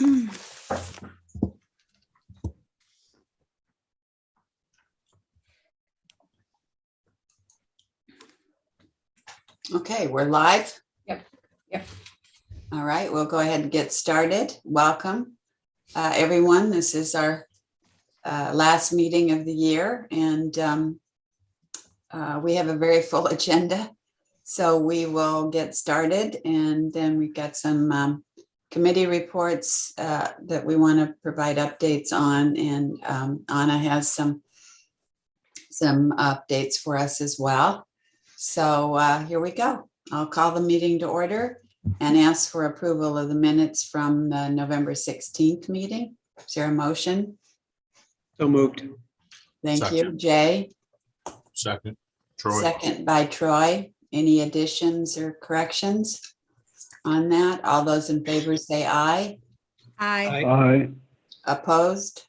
Okay, we're live. Yep. All right, we'll go ahead and get started. Welcome, everyone. This is our last meeting of the year, and we have a very full agenda. So we will get started, and then we've got some committee reports that we want to provide updates on, and Anna has some updates for us as well. So here we go. I'll call the meeting to order and ask for approval of the minutes from the November 16th meeting. Is there a motion? So moved. Thank you, Second. Jay. Second, Troy. Second by Troy. Any additions or corrections on that? All those in favor say aye. Aye. Aye. Opposed?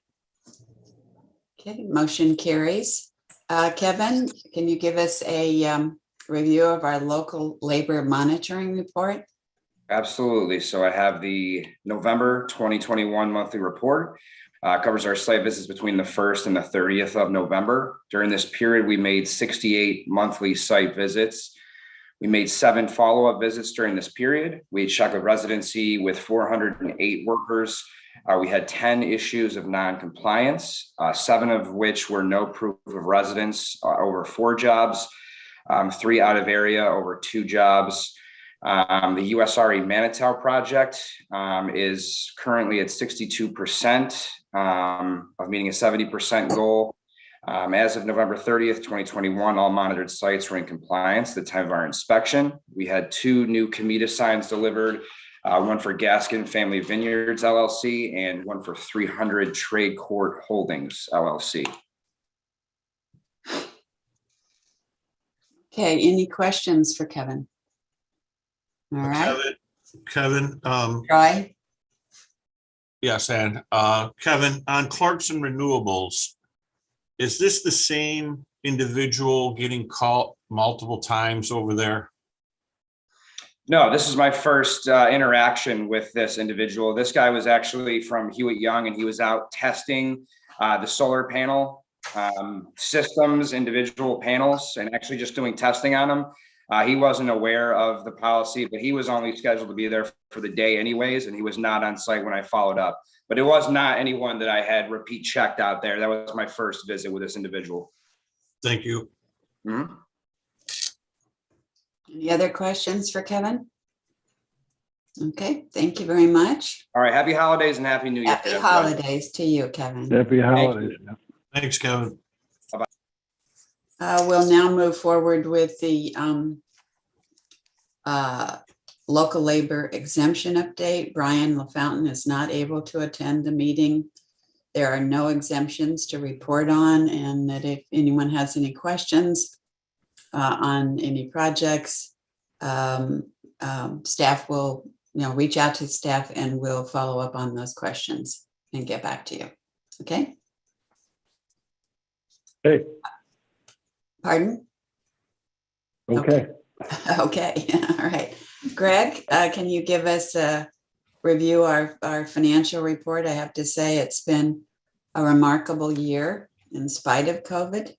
Okay, motion carries. Kevin, can you give us a review of our local labor monitoring report? Absolutely. So I have the November 2021 monthly report. Covers our site visits between the 1st and the 30th of November. During this period, we made 68 monthly site visits. We made 7 follow-up visits during this period. We checked a residency with 408 workers. We had 10 issues of non-compliance, 7 of which were no proof of residence over 4 jobs, 3 out of area over 2 jobs. The USRE Manitow project is currently at 62% of meeting a 70% goal. As of November 30th, 2021, all monitored sites were in compliance at the time of our inspection. We had 2 new COMIDA signs delivered, one for Gaskin Family Vineyards, LLC, and one for 300 Trade Court Holdings, LLC. Okay, any questions for Kevin? All right, Kevin, Troy? yes, and Kevin, on Clarkson Renewables, is this the same individual getting caught multiple times over there? No, this is my first interaction with this individual. This guy was actually from Hewitt Young, and he was out testing the solar panel systems, individual panels, and actually just doing testing on them. He wasn't aware of the policy, but he was only scheduled to be there for the day anyways, and he was not on site when I followed up. But it was not anyone that I had repeat checked out there. That was my first visit with this individual. Thank you. Mm-hmm. Any other questions for Kevin? Okay, thank you very much. All right, happy holidays and happy new year. Happy holidays to you, Kevin. Happy holidays. Thanks, Kevin. We'll now move forward with the local labor exemption update. Brian LaFountain is not able to attend the meeting. There are no exemptions to report on, and that if anyone has any questions on any projects, staff will reach out to staff and we'll follow up on those questions and get back to you. Okay? Hey, Pardon? okay. Okay, all right. Greg, can you give us a review our financial report? I have to say it's been a remarkable year in spite of COVID.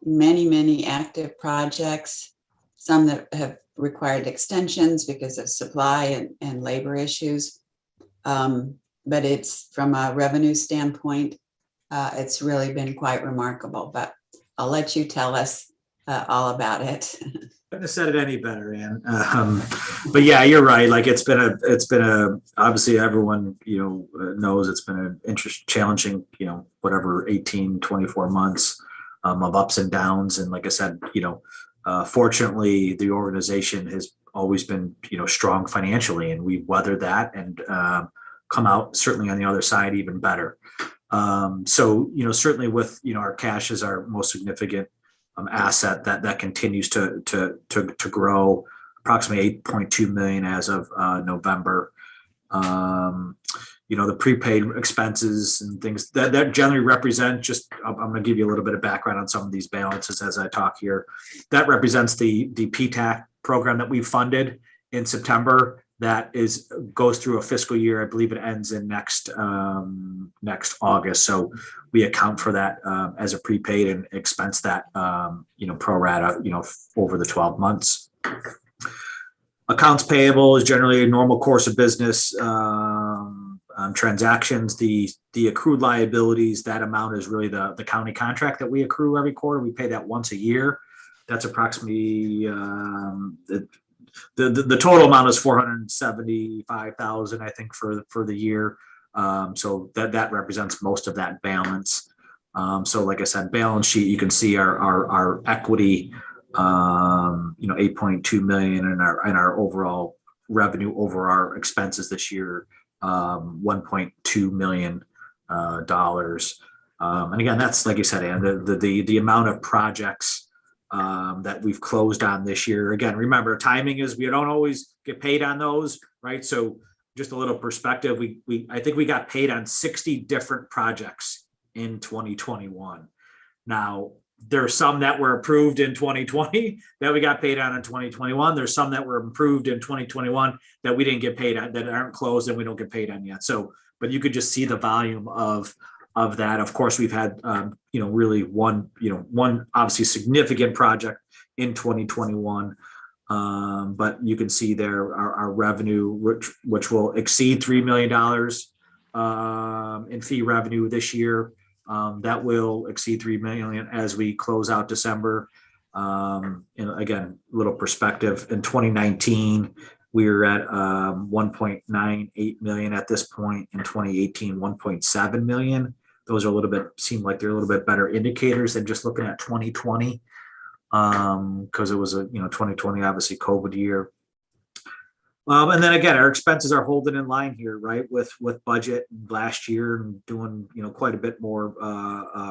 Many active projects, some that have required extensions because of supply and labor issues. But it's from a revenue standpoint, it's really been quite remarkable, but I'll let you tell us all about it. Couldn't have said it any better, Ann. But yeah, you're right. Like it's been a obviously everyone, knows it's been an challenging, whatever, 18, 24 months of ups and downs. And like I said, fortunately the organization has always been, strong financially, and we've weathered that and come out certainly on the other side even better. So, certainly with, our cash is our most significant asset that continues to grow, approximately 8.2 million as of November. The prepaid expenses and things that generally represent I'm going to give you a little bit of background on some of these balances as I talk here. That represents the PTAC program that we funded in September that goes through a fiscal year. I believe it ends in next August. So we account for that as a prepaid and expense that pro rata over the 12 months. Accounts payable is generally a normal course of business transactions. The accrued liabilities, that amount is really the county contract that we accrue every quarter. We pay that once a year. That's approximately the total amount is $475,000, I think, for the year. So that represents most of that balance. So like I said, balance sheet, you can see our equity, $8.2 million, and our overall revenue over our expenses this year, $1.2 million. And again, that's, like you said, Ann, the amount of projects that we've closed on this year. Again, remember, timing is we don't always get paid on those, right? So just a little perspective, I think we got paid on 60 different projects in 2021. Now, there are some that were approved in 2020 that we got paid on in 2021. There's some that were approved in 2021 that we didn't get paid on, that aren't closed and we don't get paid on yet. So, but you could just see the volume of that. Of course, we've had, really one obviously significant project in 2021. But you can see there our revenue, which will exceed $3 million in fee revenue this year. That will exceed $3 million as we close out December. And again, a little perspective, in 2019, we were at 1.98 million at this point. In 2018, 1.7 million. Those are seem like they're a little bit better indicators than just looking at 2020, because it was 2020, obviously COVID year. And then again, our expenses are holding in line here, right, with budget last year, and doing quite a bit more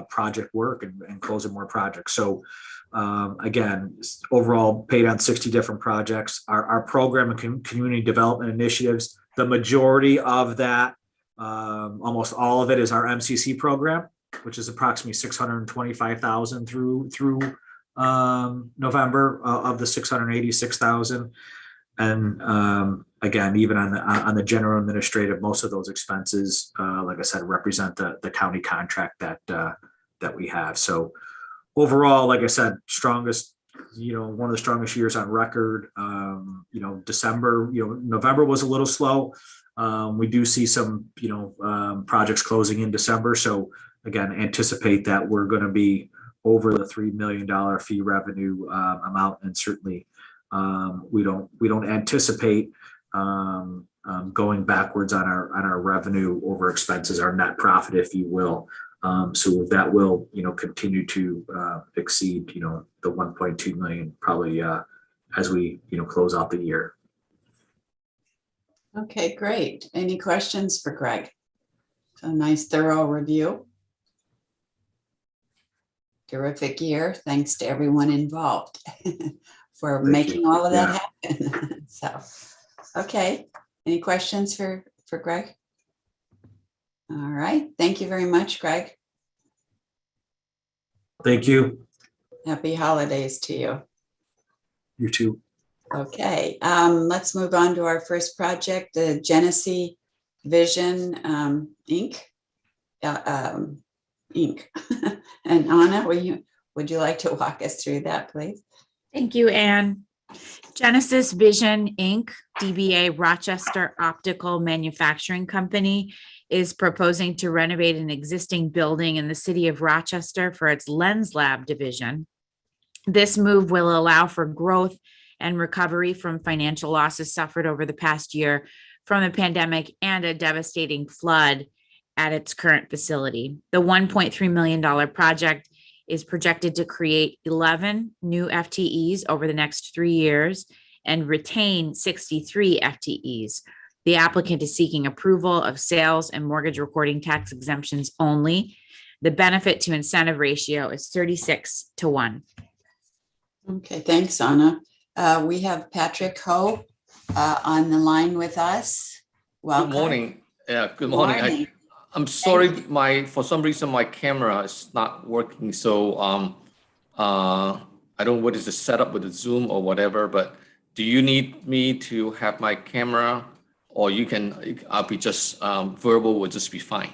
project work and closing more projects. So again, overall paid on 60 different projects. Our program and community development initiatives, the majority of that, almost all of it, is our MCC program, which is approximately 625,000 through November of the 686,000. And again, even on the general administrative, most of those expenses, like I said, represent the county contract that we have. So overall, like I said, strongest, one of the strongest years on record. December, November was a little slow. We do see some, projects closing in December. So again, anticipate that we're going to be over the $3 million fee revenue amount, and certainly we don't anticipate going backwards on our revenue over expenses, our net profit, if you will. So that will continue to exceed the 1.2 million probably as we close out the year. Okay, great. Any questions for Greg? A nice thorough review. Terrific year. Thanks to everyone involved for making all of that happen. So, okay. Any questions for Greg? All right. Thank you very much, Greg. Thank you. Happy holidays to you. You too. Okay. Let's move on to our first project, the Genesee Vision Inc. Inc. And Anna, would you like to walk us through that, please? Thank you, Anne. Genesis Vision Inc., DBA Rochester Optical Manufacturing Company, is proposing to renovate an existing building in the city of Rochester for its Lens Lab division. This move will allow for growth and recovery from financial losses suffered over the past year from the pandemic and a devastating flood at its current facility. The $1.3 million project is projected to create 11 new FTEs over the next 3 years and retain 63 FTEs. The applicant is seeking approval of sales and mortgage recording tax exemptions only. The benefit to incentive ratio is 36-1. Okay, thanks, Anna. We have Patrick Ho on the line with us. Welcome. Good morning. Yeah, good morning. I'm sorry, for some reason my camera is not working. So I don't know what is the setup with the Zoom or whatever, but do you need me to have my camera, or I'll be just verbal will just be fine?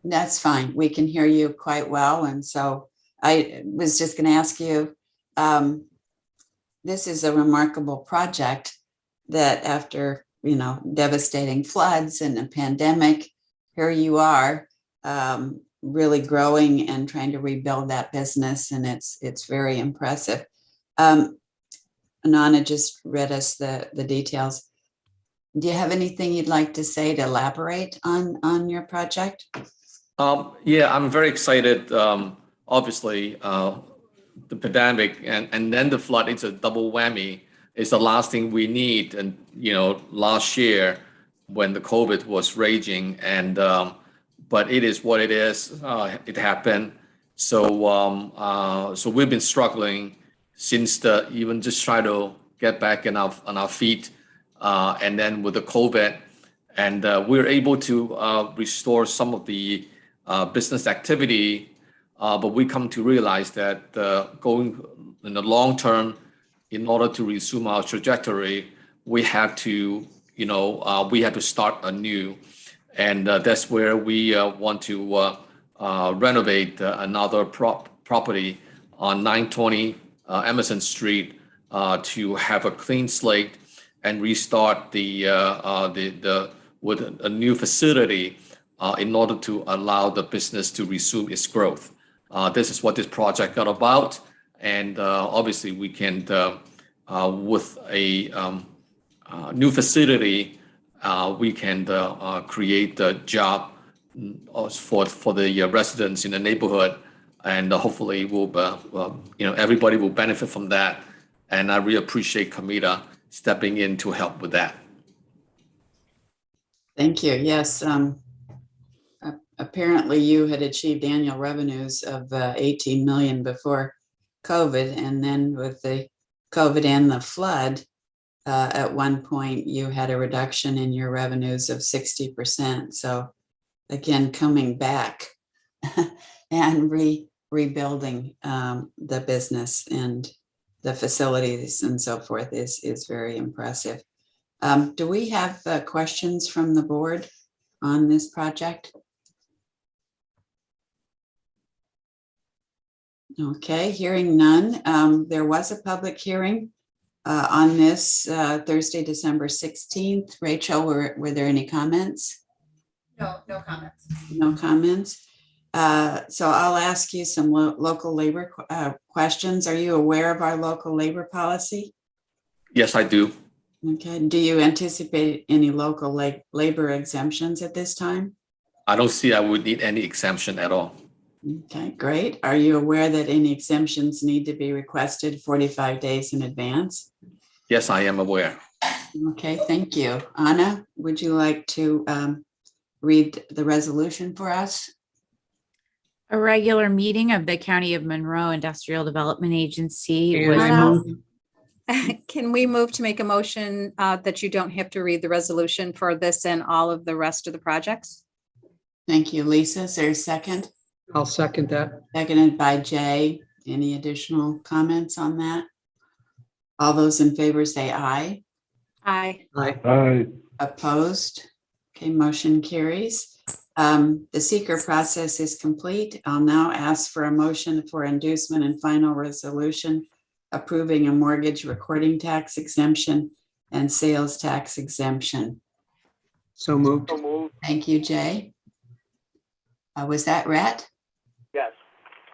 That's fine. We can hear you quite well. And so I was just going to ask you, this is a remarkable project that after, devastating floods and a pandemic, here you are really growing and trying to rebuild that business. And it's very impressive. Anana just read us the details. Do you have anything you'd like to say to elaborate on your project? Yeah, I'm very excited. Obviously, the pandemic and then the flood, it's a double whammy. It's the last thing we need. And, last year when the COVID was raging but it is what it is. It happened. So we've been struggling since even just try to get back on our feet. And then with the COVID, and we're able to restore some of the business activity, but we come to realize that going in the long term, in order to resume our trajectory, we have to start anew, and that's where we want to renovate another property on 920 Emerson Street to have a clean slate and restart with a new facility in order to allow the business to resume its growth. This is what this project got about, and obviously we can, with a new facility, we can create a job for the residents in the neighborhood, and hopefully everybody will benefit from that. And I really appreciate COMIDA stepping in to help with that. Thank you. Yes. Apparently you had achieved annual revenues of 18 million before COVID. And then with the COVID and the flood, at one point you had a reduction in your revenues of 60%. So again, coming back and rebuilding the business and the facilities and so forth is very impressive. Do we have questions from the board on this project? Okay, hearing none. There was a public hearing on this Thursday, December 16th. Rachel, were there any comments? No comments. No comments. So I'll ask you some local labor questions. Are you aware of our local labor policy? Yes, I do. Okay. Do you anticipate any local labor exemptions at this time? I don't see I would need any exemption at all. Okay, great. Are you aware that any exemptions need to be requested 45 days in advance? Yes, I am aware. Okay, thank you. Anna, would you like to read the resolution for us? A regular meeting of the County of Monroe Industrial Development Agency was Can we move to make a motion that you don't have to read the resolution for this and all of the rest of the projects? Thank you, Lisa. Is there a second? I'll second that. Seconded by Jay. Any additional comments on that? All those in favor say aye. Aye. Aye. Opposed? Okay, motion carries. The seeker process is complete. I'll now ask for a motion for inducement and final resolution approving a mortgage recording tax exemption and sales tax exemption. So moved. Thank you, Jay. Was that Rhett? Yes.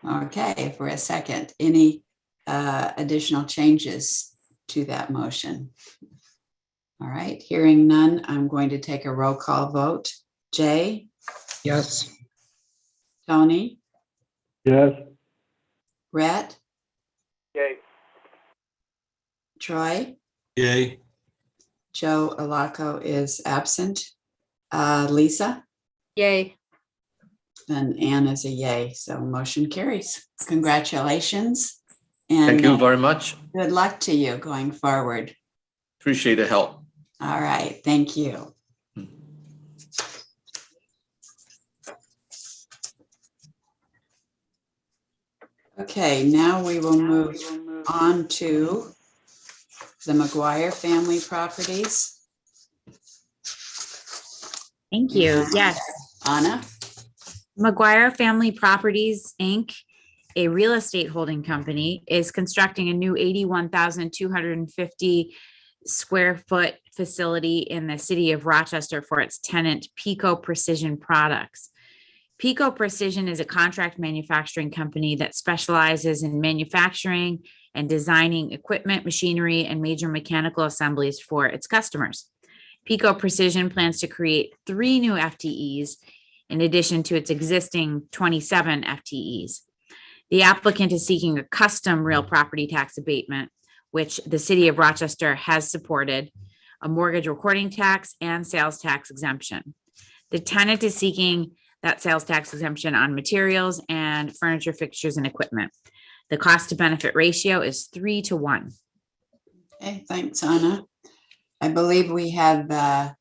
Okay, for a second. Any additional changes to that motion? All right, hearing none, I'm going to take a roll call vote. Jay? Yes. Tony? Yes. Rhett? Yay. Troy? Yay. Joe Alaco is absent. Lisa? Yay. And Anne is a yay, so motion carries. Congratulations. And Thank you very much. good luck to you going forward. Appreciate the help. All right, thank you. Okay, now we will move on to the Mcguire family properties. Thank you. Yes. Anna? Mcguire Family Properties, Inc., a real estate holding company, is constructing a new 81,250 square foot facility in the city of Rochester for its tenant Pico Precision Products. Pico Precision is a contract manufacturing company that specializes in manufacturing and designing equipment, machinery, and major mechanical assemblies for its customers. Pico Precision plans to create 3 new FTEs in addition to its existing 27 FTEs. The applicant is seeking a custom real property tax abatement, which the city of Rochester has supported, a mortgage recording tax and sales tax exemption. The tenant is seeking that sales tax exemption on materials and furniture, fixtures, and equipment. The cost to benefit ratio is 3-to-1. Okay, thanks, Anna. I believe we have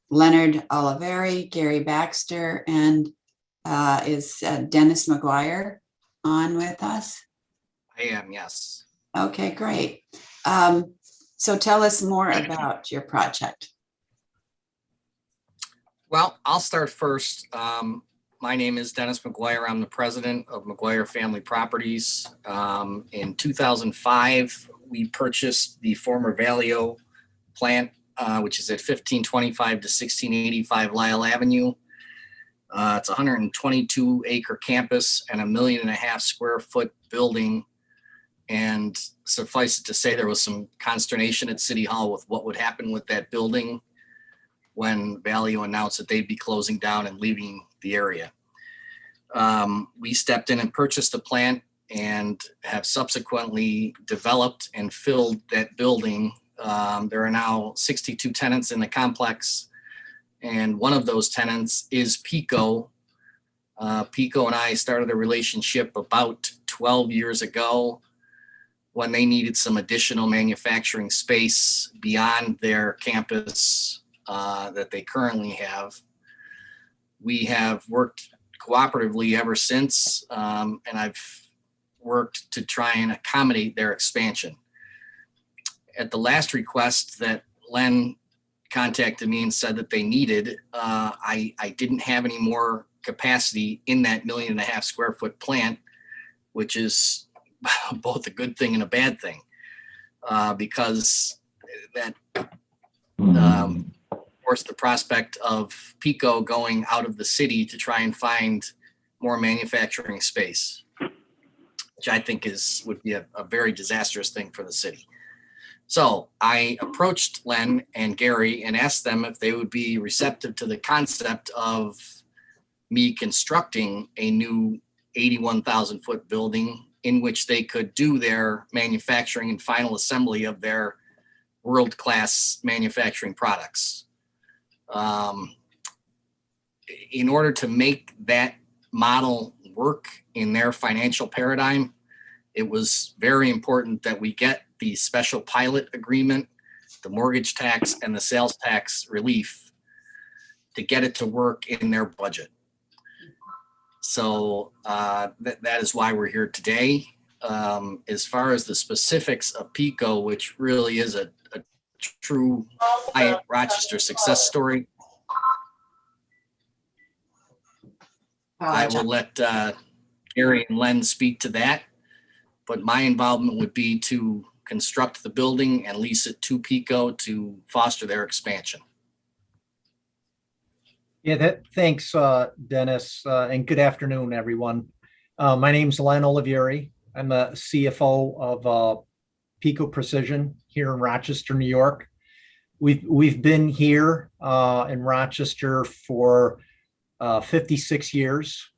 Leonard Oliveri, Gary Baxter, and is Dennis Mcguire on with us? I am, yes. Okay, great. So tell us more about your project. Well, I'll start first. My name is Dennis Mcguire. I'm the president of Mcguire Family Properties. In 2005, we purchased the former Valio plant, which is at 1525 to 1685 Lyle Avenue. It's a 122 acre campus and 1.5 million square foot building. And suffice it to say, there was some consternation at City Hall with what would happen with that building when Valio announced that they'd be closing down and leaving the area. We stepped in and purchased the plant and have subsequently developed and filled that building. There are now 62 tenants in the complex, and one of those tenants is Pico. Pico and I started a relationship about 12 years ago when they needed some additional manufacturing space beyond their campus that they currently have. We have worked cooperatively ever since, and I've worked to try and accommodate their expansion. At the last request that Len contacted me and said that they needed, I didn't have any more capacity in that 1.5 million square foot plant, which is both a good thing and a bad thing, because that of course, the prospect of Pico going out of the city to try and find more manufacturing space, which I think would be a very disastrous thing for the city. So I approached Len and Gary and asked them if they would be receptive to the concept of me constructing a new 81,000 foot building in which they could do their manufacturing and final assembly of their world-class manufacturing products. In order to make that model work in their financial paradigm, it was very important that we get the special pilot agreement, the mortgage tax, and the sales tax relief to get it to work in their budget. So that is why we're here today. As far as the specifics of Pico, which really is a true Rochester success story, I will let Gary and Len speak to that. But my involvement would be to construct the building and lease it to Pico to foster their expansion. Yeah, thanks, Dennis, and good afternoon, everyone. My name's Len Olivieri. I'm the CFO of Pico Precision here in Rochester, New York. We've been here in Rochester for 56 years,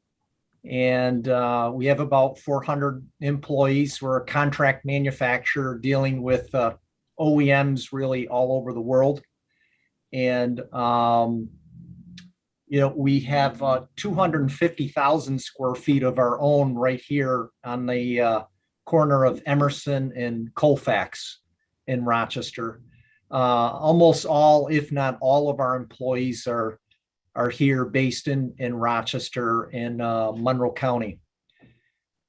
and we have about 400 employees. We're a contract manufacturer dealing with OEMs really all over the world. And we have 250,000 square feet of our own right here on the corner of Emerson and Colfax in Rochester. Almost all, if not all, of our employees are here based in Rochester in Monroe County.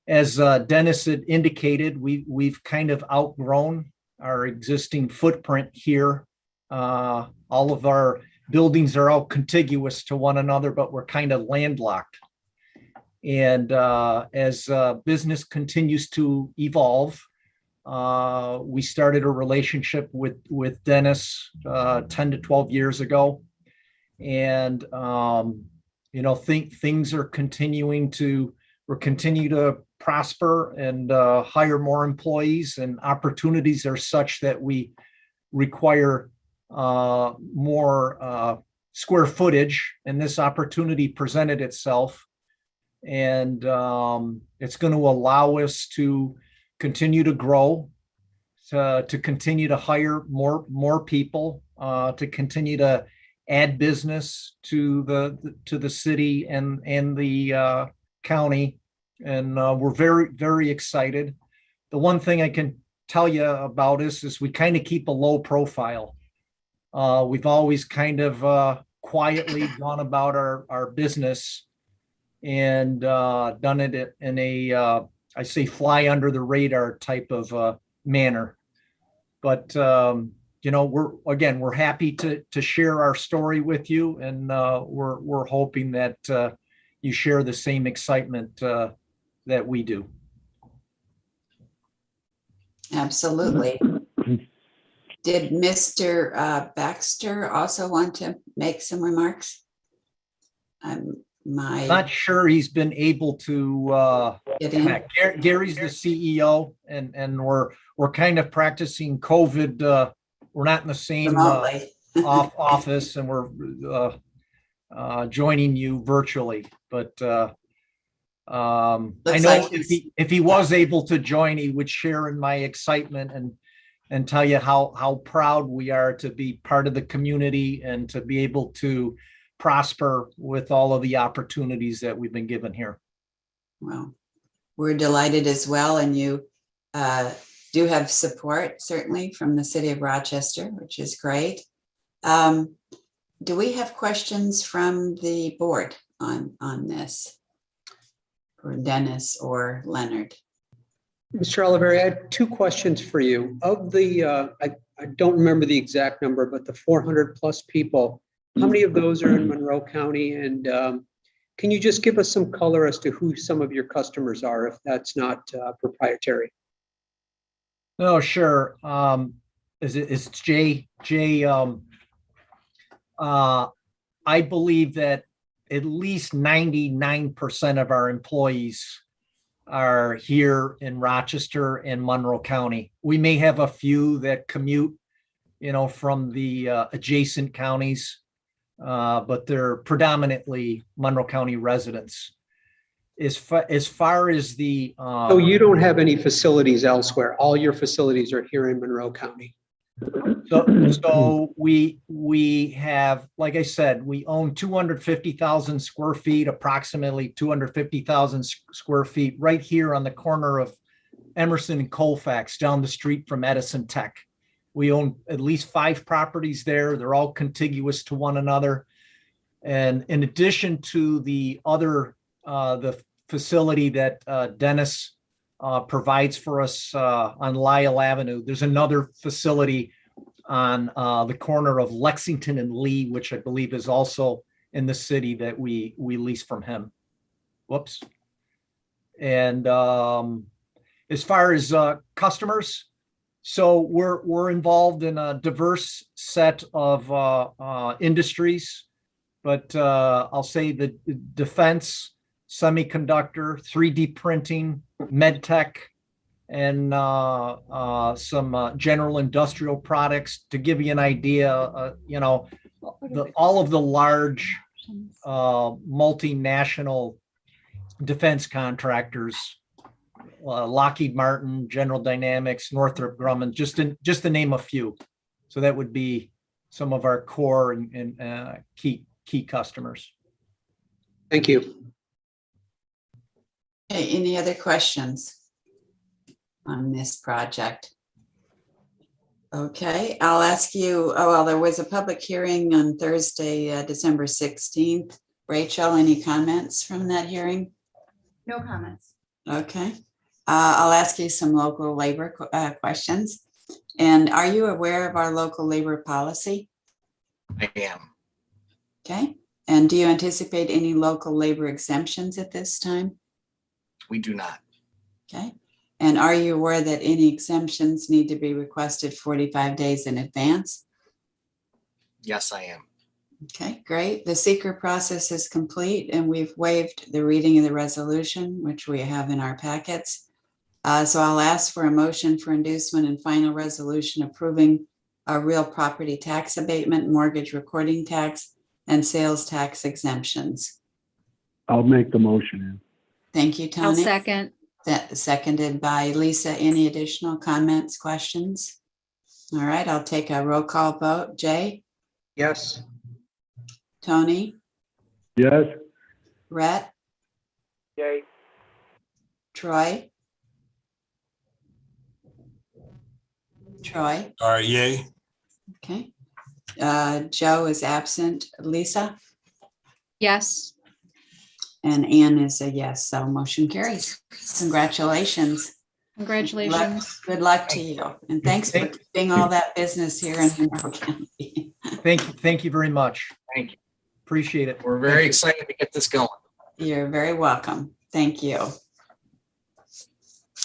As Dennis had indicated, we've kind of outgrown our existing footprint here. All of our buildings are all contiguous to one another, but we're kind of landlocked. And as business continues to evolve, we started a relationship with Dennis 10 to 12 years ago. And, things are continuing to prosper and hire more employees, and opportunities are such that we require more square footage, and this opportunity presented itself. And it's going to allow us to continue to grow, to continue to hire more people, to continue to add business to the city and the county. And we're very, very excited. The one thing I can tell you about us is we kind of keep a low profile. We've always kind of quietly gone about our business and done it in a, I say, fly under the radar type of manner. But, we're happy to share our story with you, and we're hoping that you share the same excitement that we do. Absolutely. Did Mr. Baxter also want to make some remarks? Not sure he's been able to connect. Gary's the CEO, and we're kind of practicing COVID. We're not in the same office, and we're joining you virtually. But I know if he was able to join, he would share in my excitement and tell you how proud we are to be part of the community and to be able to prosper with all of the opportunities that we've been given here. Well, we're delighted as well, and you do have support certainly from the city of Rochester, which is great. Do we have questions from the board on this for Dennis or Leonard? Mr. Oliveri, I have two questions for you. Of the, I don't remember the exact number, but the 400 plus people, how many of those are in Monroe County? And can you just give us some color as to who some of your customers are, if that's not proprietary? Oh, sure. It's Jay. I believe that at least 99% of our employees are here in Rochester and Monroe County. We may have a few that commute, from the adjacent counties, but they're predominantly Monroe County residents. As far as the so you don't have any facilities elsewhere. All your facilities are here in Monroe County. So we have, like I said, we own 250,000 square feet, approximately 250,000 square feet right here on the corner of Emerson and Colfax, down the street from Edison Tech. We own at least 5 properties there. They're all contiguous to one another. And in addition to the other, the facility that Dennis provides for us on Lyle Avenue, there's another facility on the corner of Lexington and Lee, which I believe is also in the city that we lease from him. Whoops. And as far as customers, so we're involved in a diverse set of industries, but I'll say the defense, semiconductor, 3D printing, med tech, and some general industrial products. To give you an idea, all of the large multinational defense contractors, Lockheed Martin, General Dynamics, Northrop Grumman, just to name a few. So that would be some of our core and key customers. Thank you. Okay, any other questions on this project? Okay, I'll ask you, there was a public hearing on Thursday, December 16th. Rachel, any comments from that hearing? No comments. Okay. I'll ask you some local labor questions. And are you aware of our local labor policy? I am. Okay. And do you anticipate any local labor exemptions at this time? We do not. Okay. And are you aware that any exemptions need to be requested 45 days in advance? Yes, I am. Okay, great. The seeker process is complete and we've waived the reading of the resolution, which we have in our packets. So I'll ask for a motion for inducement and final resolution approving a real property tax abatement, mortgage recording tax, and sales tax exemptions. I'll make the motion. Thank you, I'll Tony. second. Seconded by Lisa. Any additional comments, questions? All right, I'll take a roll call vote. Jay, Yes. Tony, Yes, Rhett, Yay. Troy. Troy, Sorry, yay. okay. Joe is absent. Lisa Yes. and Ann is a yes, so motion carries. Congratulations. Congratulations. Good luck to you. And thanks for keeping all that business here in Monroe County. Thank you very much. Thank you. Appreciate it. We're very excited to get this going. You're very welcome. Thank you.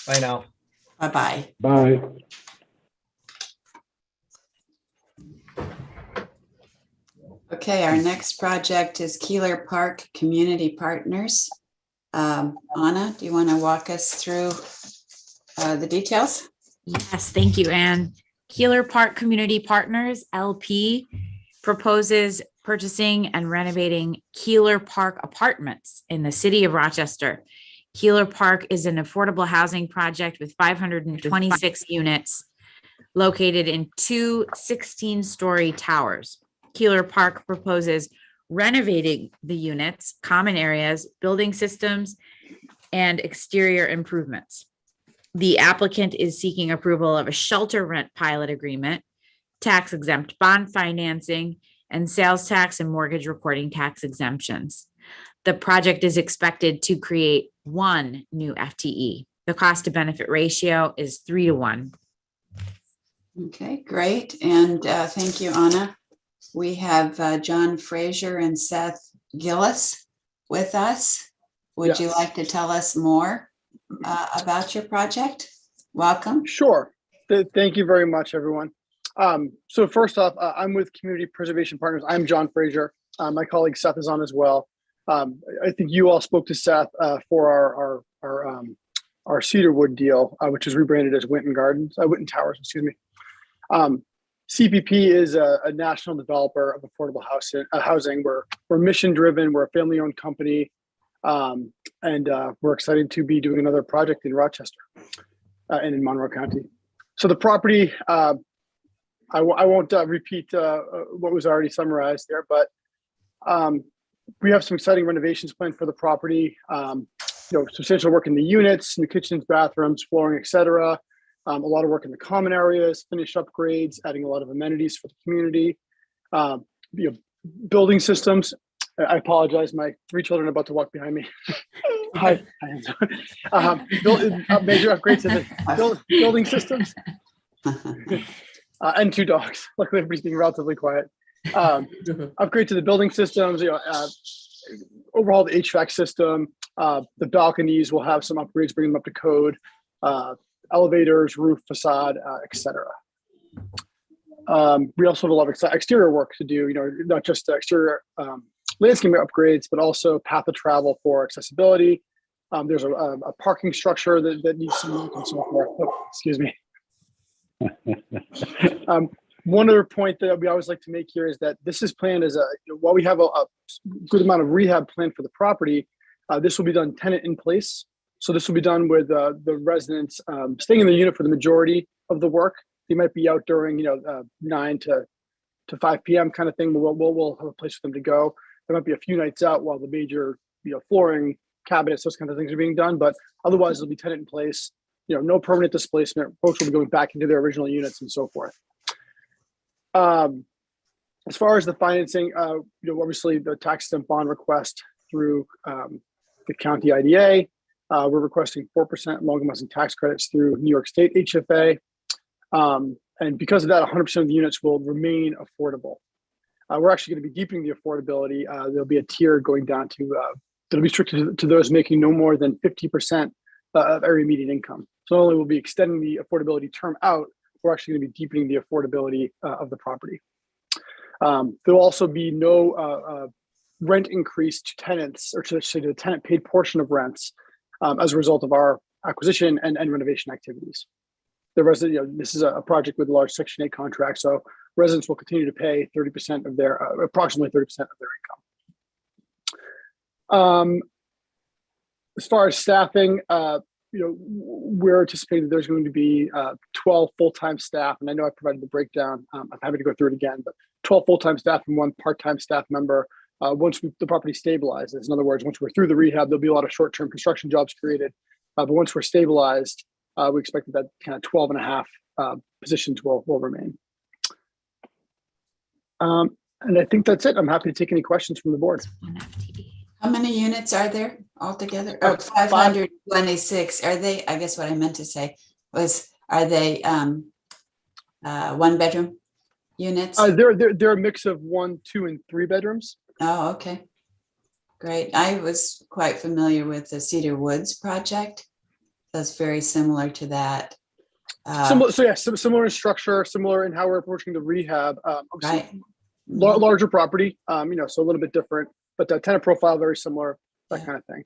Bye now. Bye-bye. bye. Okay, our next project is Keeler Park Community Partners. Anna, do you want to walk us through the details? Yes, thank you, Anne. Keeler Park Community Partners, LP, proposes purchasing and renovating Keeler Park Apartments in the city of Rochester. Keeler Park is an affordable housing project with 526 units located in two 16-story towers. Keeler Park proposes renovating the units, common areas, building systems, and exterior improvements. The applicant is seeking approval of a shelter rent pilot agreement, tax exempt bond financing, and sales tax and mortgage recording tax exemptions. The project is expected to create one new FTE. The cost to benefit ratio is 3-to-1. Okay, great. And thank you, Anna. We have John Fraser and Seth Gillis with us. Would you Yes. like to tell us more about your project? Welcome. Sure. Thank you very much, everyone. So first off, I'm with Community Preservation Partners. I'm John Fraser. My colleague Seth is on as well. I think you all spoke to Seth for our Cedarwood deal, which is rebranded as Winton Gardens, Winton Towers, excuse me. CPP is a national developer of affordable housing. We're mission driven. We're a family owned company. And we're excited to be doing another project in Rochester and in Monroe County. So the property, I won't repeat what was already summarized there, but we have some exciting renovations planned for the property. Substantial work in the units, new kitchens, bathrooms, flooring, etc. A lot of work in the common areas, finished upgrades, adding a lot of amenities for the community. Building systems. I apologize. My 3 children are about to walk behind me. Hi. Major upgrades to the building systems. And 2 dogs. Luckily, everybody's being relatively quiet. Upgrade to the building systems. Overhaul the HVAC system. The balconies will have some upgrades, bring them up to code. Elevators, roof, facade, etc. We also have a lot of exterior work to do. Not just exterior landscape upgrades, but also path of travel for accessibility. There's a parking structure that needs some work and so forth. Oh, excuse me. One other point that we always like to make here is that this is planned as while we have a good amount of rehab planned for the property, this will be done tenant in place. So this will be done with the residents staying in the unit for the majority of the work. They might be out during 9 to 5 p.m. kind of thing. We'll have a place for them to go. There might be a few nights out while the major flooring, cabinets, those kind of things are being done. But otherwise, it'll be tenant in place. No permanent displacement. Folks will be going back into their original units and so forth. As far as the financing, obviously the tax exempt bond request through the county IDA. We're requesting 4% long housing tax credits through New York State HFA. And because of that, 100% of the units will remain affordable. We're actually going to be deepening the affordability. There'll be a tier going down to, that'll be restricted to those making no more than 50% of area median income. So not only will we be extending the affordability term out, we're actually going to be deepening the affordability of the property. There'll also be no rent increase to tenants, or to the tenant paid portion of rents as a result of our acquisition and renovation activities. The resident, this is a project with a large Section 8 contract, so residents will continue to pay 30% of their, approximately 30% of their income. As far as staffing, we're anticipating that there's going to be 12 full-time staff, and I know I provided the breakdown. I'm happy to go through it again, but 12 full-time staff and 1 part-time staff member once the property stabilizes. In other words, once we're through the rehab, there'll be a lot of short-term construction jobs created, but once we're stabilized, we expect that kind of 12 and a half positions will remain. And I think that's it. I'm happy to take any questions from the board. How many units are there altogether? Oh, 526. Are they, I guess what I meant to say was, are they 1-bedroom units? They're a mix of 1, 2, and 3 bedrooms. Oh, okay. Great. I was quite familiar with the Cedar Woods project. That's very similar to that. Similar in structure, similar in how we're approaching the rehab. Right. Larger property, so a little bit different, but the tenant profile very similar, that kind of thing.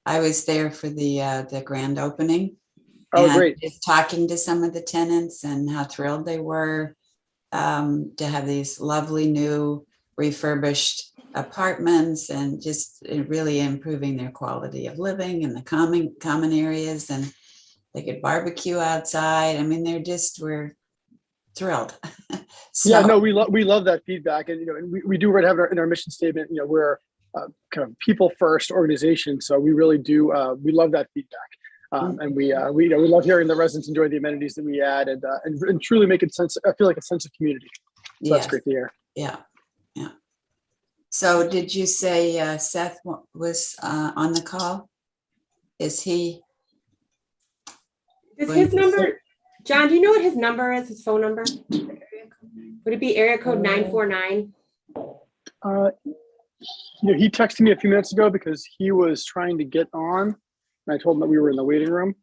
I was there for the grand opening. Oh, and great! Just talking to some of the tenants and how thrilled they were to have these lovely new refurbished apartments, and just really improving their quality of living and the common areas, and they could barbecue outside. I mean, we're thrilled. So, yeah, no, we love that feedback, and and we do have in our mission statement, we're kind of people first organization, so we really do we love that feedback, and we love hearing the residents enjoy the amenities that we add, and truly make it sense. I feel like a sense of community. So that's great to hear. Yeah. So did you say Seth was on the call? Is he? Is his number, John, do you know what his number is, his phone number? Would it be area code 949? He texted me a few minutes ago because he was trying to get on, and I told him that we were in the waiting room.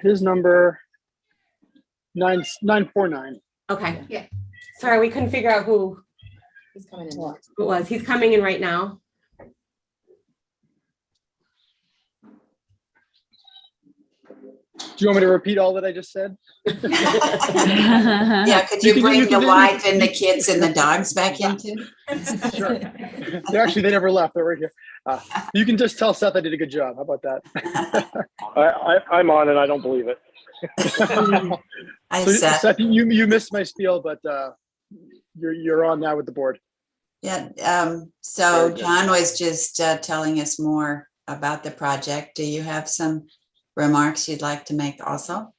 His number, 949. Okay. Yeah. Sorry, we couldn't figure out who He's coming in. it was. He's coming in right now. Do you want me to repeat all that I just said? Yeah, could you bring the wife and the kids and the dogs back in too? Sure. They never left. They're right here. You can just tell Seth I did a good job. How about that? I'm on and I don't believe it. Hi, So, Seth. Seth, you missed my spiel, but you're on now with the board. Yeah. So John was just telling us more about the project. Do you have some remarks you'd like to make also?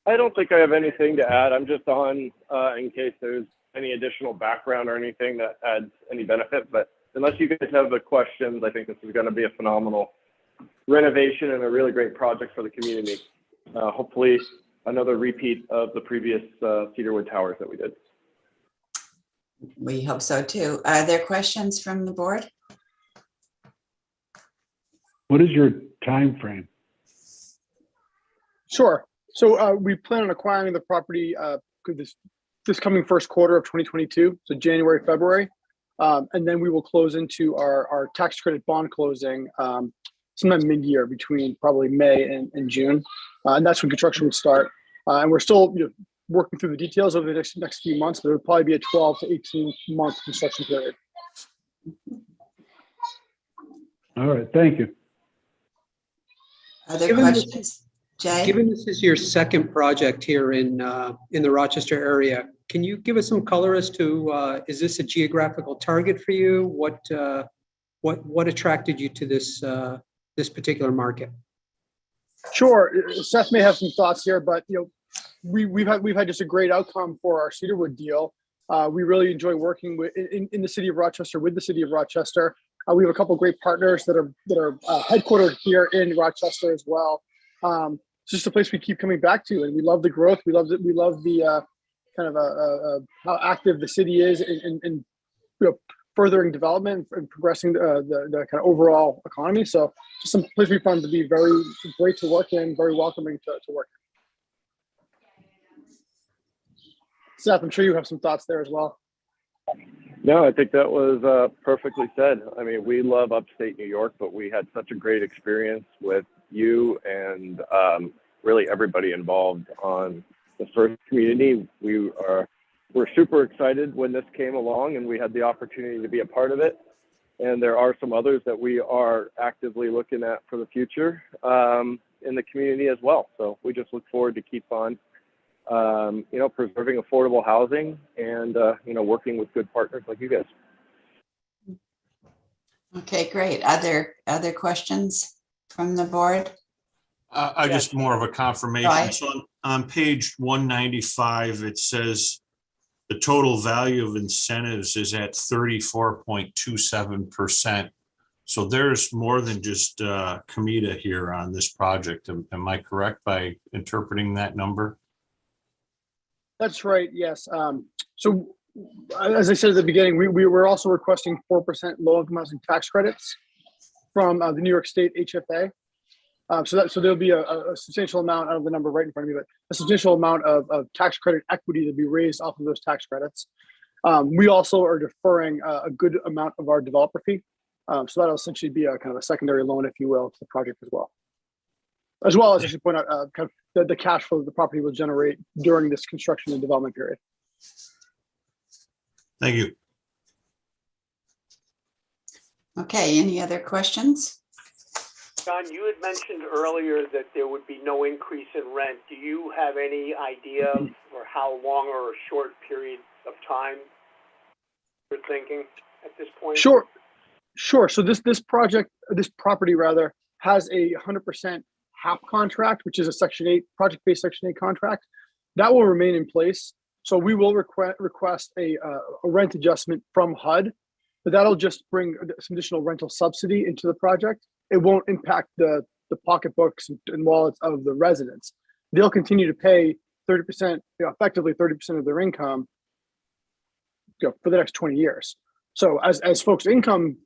I don't think I have anything to add. I'm just on in case there's any additional background or anything that adds any benefit. But unless you guys have the questions, I think this is going to be a phenomenal renovation and a really great project for the community. Hopefully another repeat of the previous Cedarwood Towers that we did. We hope so too. Are there questions from the board? What is your time frame? Sure. So we plan on acquiring the property this coming first quarter of 2022, so January, February. And then we will close into our tax credit bond closing sometime mid-year, between probably May and June. And that's when construction would start. And we're still working through the details over the next few months. There will probably be a 12 to 18 month construction period. All right, thank you. Other questions? Jay? Given this is your second project here in the Rochester area, can you give us some color as to, is this a geographical target for you? What attracted you to this particular market? Sure. Seth may have some thoughts here, but we've had just a great outcome for our Cedarwood deal. We really enjoy working in the city of Rochester with the city of Rochester. We have a couple great partners that are headquartered here in Rochester as well. It's just a place we keep coming back to, and we love the growth. We love the kind of how active the city is in furthering development and progressing the kind of overall economy. So just some place we found to be very great to work in, very welcoming to work in. Seth, I'm sure you have some thoughts there as well. No, I think that was perfectly said. I mean, we love upstate New York, but we had such a great experience with you and really everybody involved on the first community. We're super excited when this came along and we had the opportunity to be a part of it. And there are some others that we are actively looking at for the future in the community as well. So we just look forward to keep on, preserving affordable housing and, working with good partners like you guys. Okay, great. Other questions from the board? I just more of a confirmation. Right. So on page 195, it says the total value of incentives is at 34.27%. So there's more than just COMIDA here on this project. Am I correct by interpreting that number? That's right. Yes. So as I said at the beginning, we were also requesting 4% low-income housing tax credits from the New York State HFA. So there'll be a substantial amount, I don't have the number right in front of me, but a substantial amount of tax credit equity to be raised off of those tax credits. We also are deferring a good amount of our developer fee. So that'll essentially be a kind of a secondary loan, if you will, to the project as well. As well as I should point out kind of the cash flow that the property will generate during this construction and development period. Thank you. Okay, any other questions? John, you had mentioned earlier that there would be no increase in rent. Do you have any idea of or how long or a short period of time you're thinking at this point? Sure. So this property rather has a 100% HAP contract, which is a Section 8 project-based Section 8 contract that will remain in place. So we will request a rent adjustment from HUD, but that'll just bring some additional rental subsidy into the project. It won't impact the pocketbooks and wallets of the residents. They'll continue to pay 30%, effectively 30% of their income, for the next 20 years. So as folks' income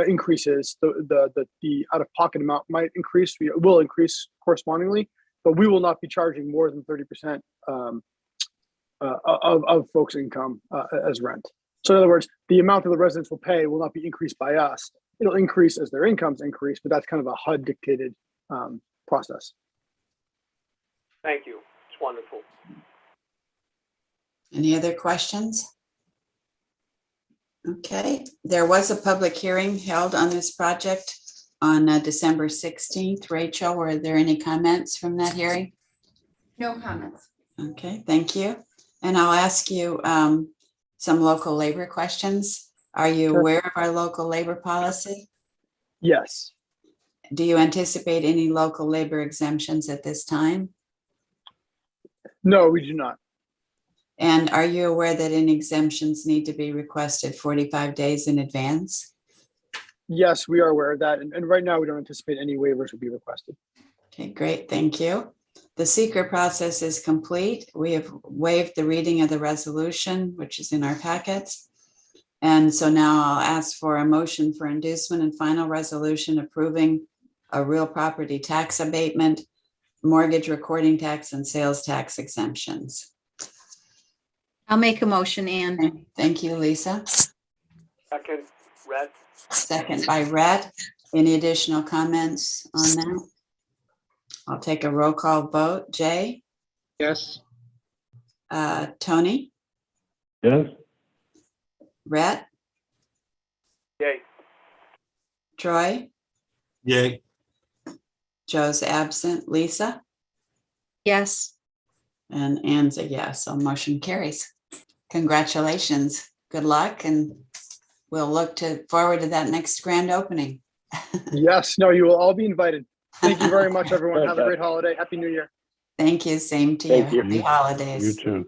increases, the out-of-pocket amount might increase. It will increase correspondingly, but we will not be charging more than 30% of folks' income as rent. So in other words, the amount that the residents will pay will not be increased by us. It'll increase as their incomes increase, but that's kind of a HUD dictated process. Thank you. It's wonderful. Any other questions? Okay, there was a public hearing held on this project on December 16th. Rachel, were there any comments from that hearing? No comments. Okay, thank you. And I'll ask you some local labor questions. Are you Sure. aware of our local labor policy? Yes. Do you anticipate any local labor exemptions at this time? No, we do not. And are you aware that any exemptions need to be requested 45 days in advance? Yes, we are aware of that. And right now, we don't anticipate any waivers would be requested. Okay, great. Thank you. The seeker process is complete. We have waived the reading of the resolution, which is in our packets. And so now I'll ask for a motion for inducement and final resolution approving a real property tax abatement, mortgage recording tax, and sales tax exemptions. I'll make a motion, Ann. Thank you, Lisa. Second, Rhett. Second by Rhett. Any additional comments on that? I'll take a roll call vote. Jay? Yes. Tony? Yes. Rhett? Yay. Troy? Yay. Joe's absent. Lisa? Yes. And Ann's a yes, so motion carries. Congratulations. Good luck, and we'll look forward to that next grand opening. Yes, no, you will all be invited. Thank you very much, everyone. Have a great holiday. Happy New Year. Thank you. Same to you. Thank you. Happy holidays. You too.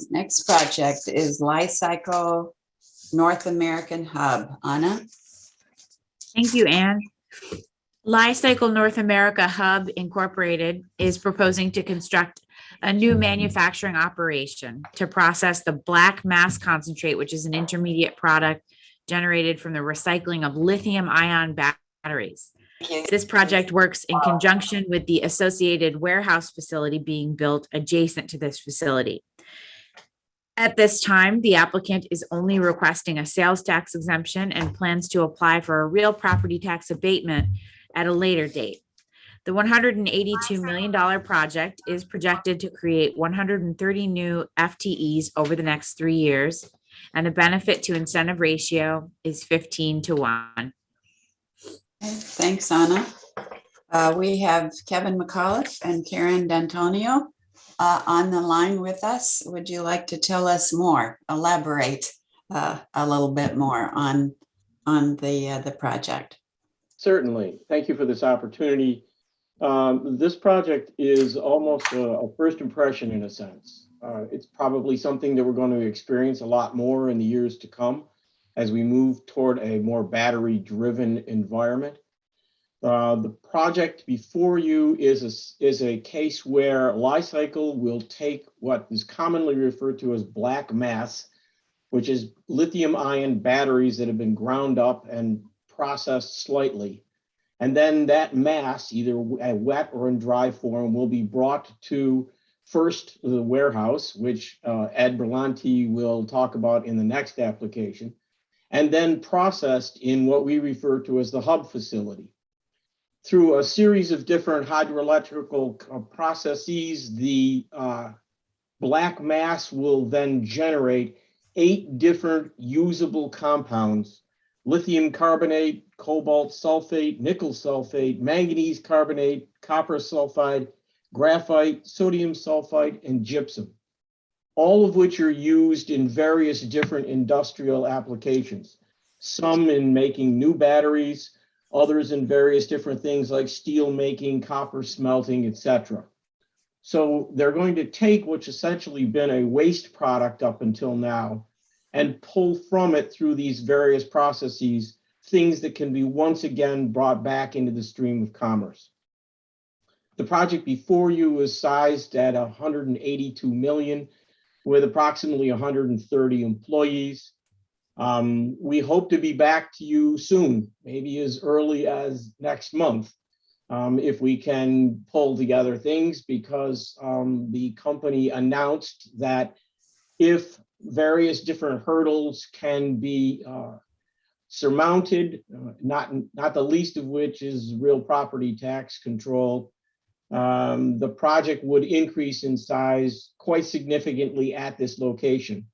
Next project is Life Cycle North American Hub. Anna? Thank you, Anne. Cycle North America Hub Incorporated is proposing to construct a new manufacturing operation to process the black mass concentrate, which is an intermediate product generated from the recycling of lithium-ion batteries. This project works in conjunction with the associated warehouse facility being built adjacent to this facility. At this time, the applicant is only requesting a sales tax exemption and plans to apply for a real property tax abatement at a later date. The $182 million project is projected to create 130 new FTEs over the next 3 years, and the benefit to incentive ratio is 15:1. Thanks, Anna. We have Kevin McAuliffe and Karen D'Antonio on the line with us. Would you like to tell us more, elaborate a little bit more on the project? Certainly. Thank you for this opportunity. This project is almost a first impression in a sense. It's probably something that we're going to experience a lot more in the years to come as we move toward a more battery-driven environment. The project before you is a case where Li-Cycle will take what is commonly referred to as black mass, which is lithium-ion batteries that have been ground up and processed slightly. And then that mass, either at wet or in dry form, will be brought to first the warehouse, which Ed Berlanti will talk about in the next application, and then processed in what we refer to as the hub facility. Through a series of different hydroelectrical processes, the black mass will then generate 8 different usable compounds: lithium carbonate, cobalt sulfate, nickel sulfate, manganese carbonate, copper sulfide, graphite, sodium sulfide, and gypsum, all of which are used in various different industrial applications, some in making new batteries, others in various different things like steel making, copper smelting, etc. So they're going to take what's essentially been a waste product up until now and pull from it through these various processes things that can be once again brought back into the stream of commerce. The project before you is sized at 182 million with approximately 130 employees. We hope to be back to you soon, maybe as early as next month, if we can pull together things, because the company announced that if various different hurdles can be surmounted, not the least of which is real property tax control, the project would increase in size quite significantly at this location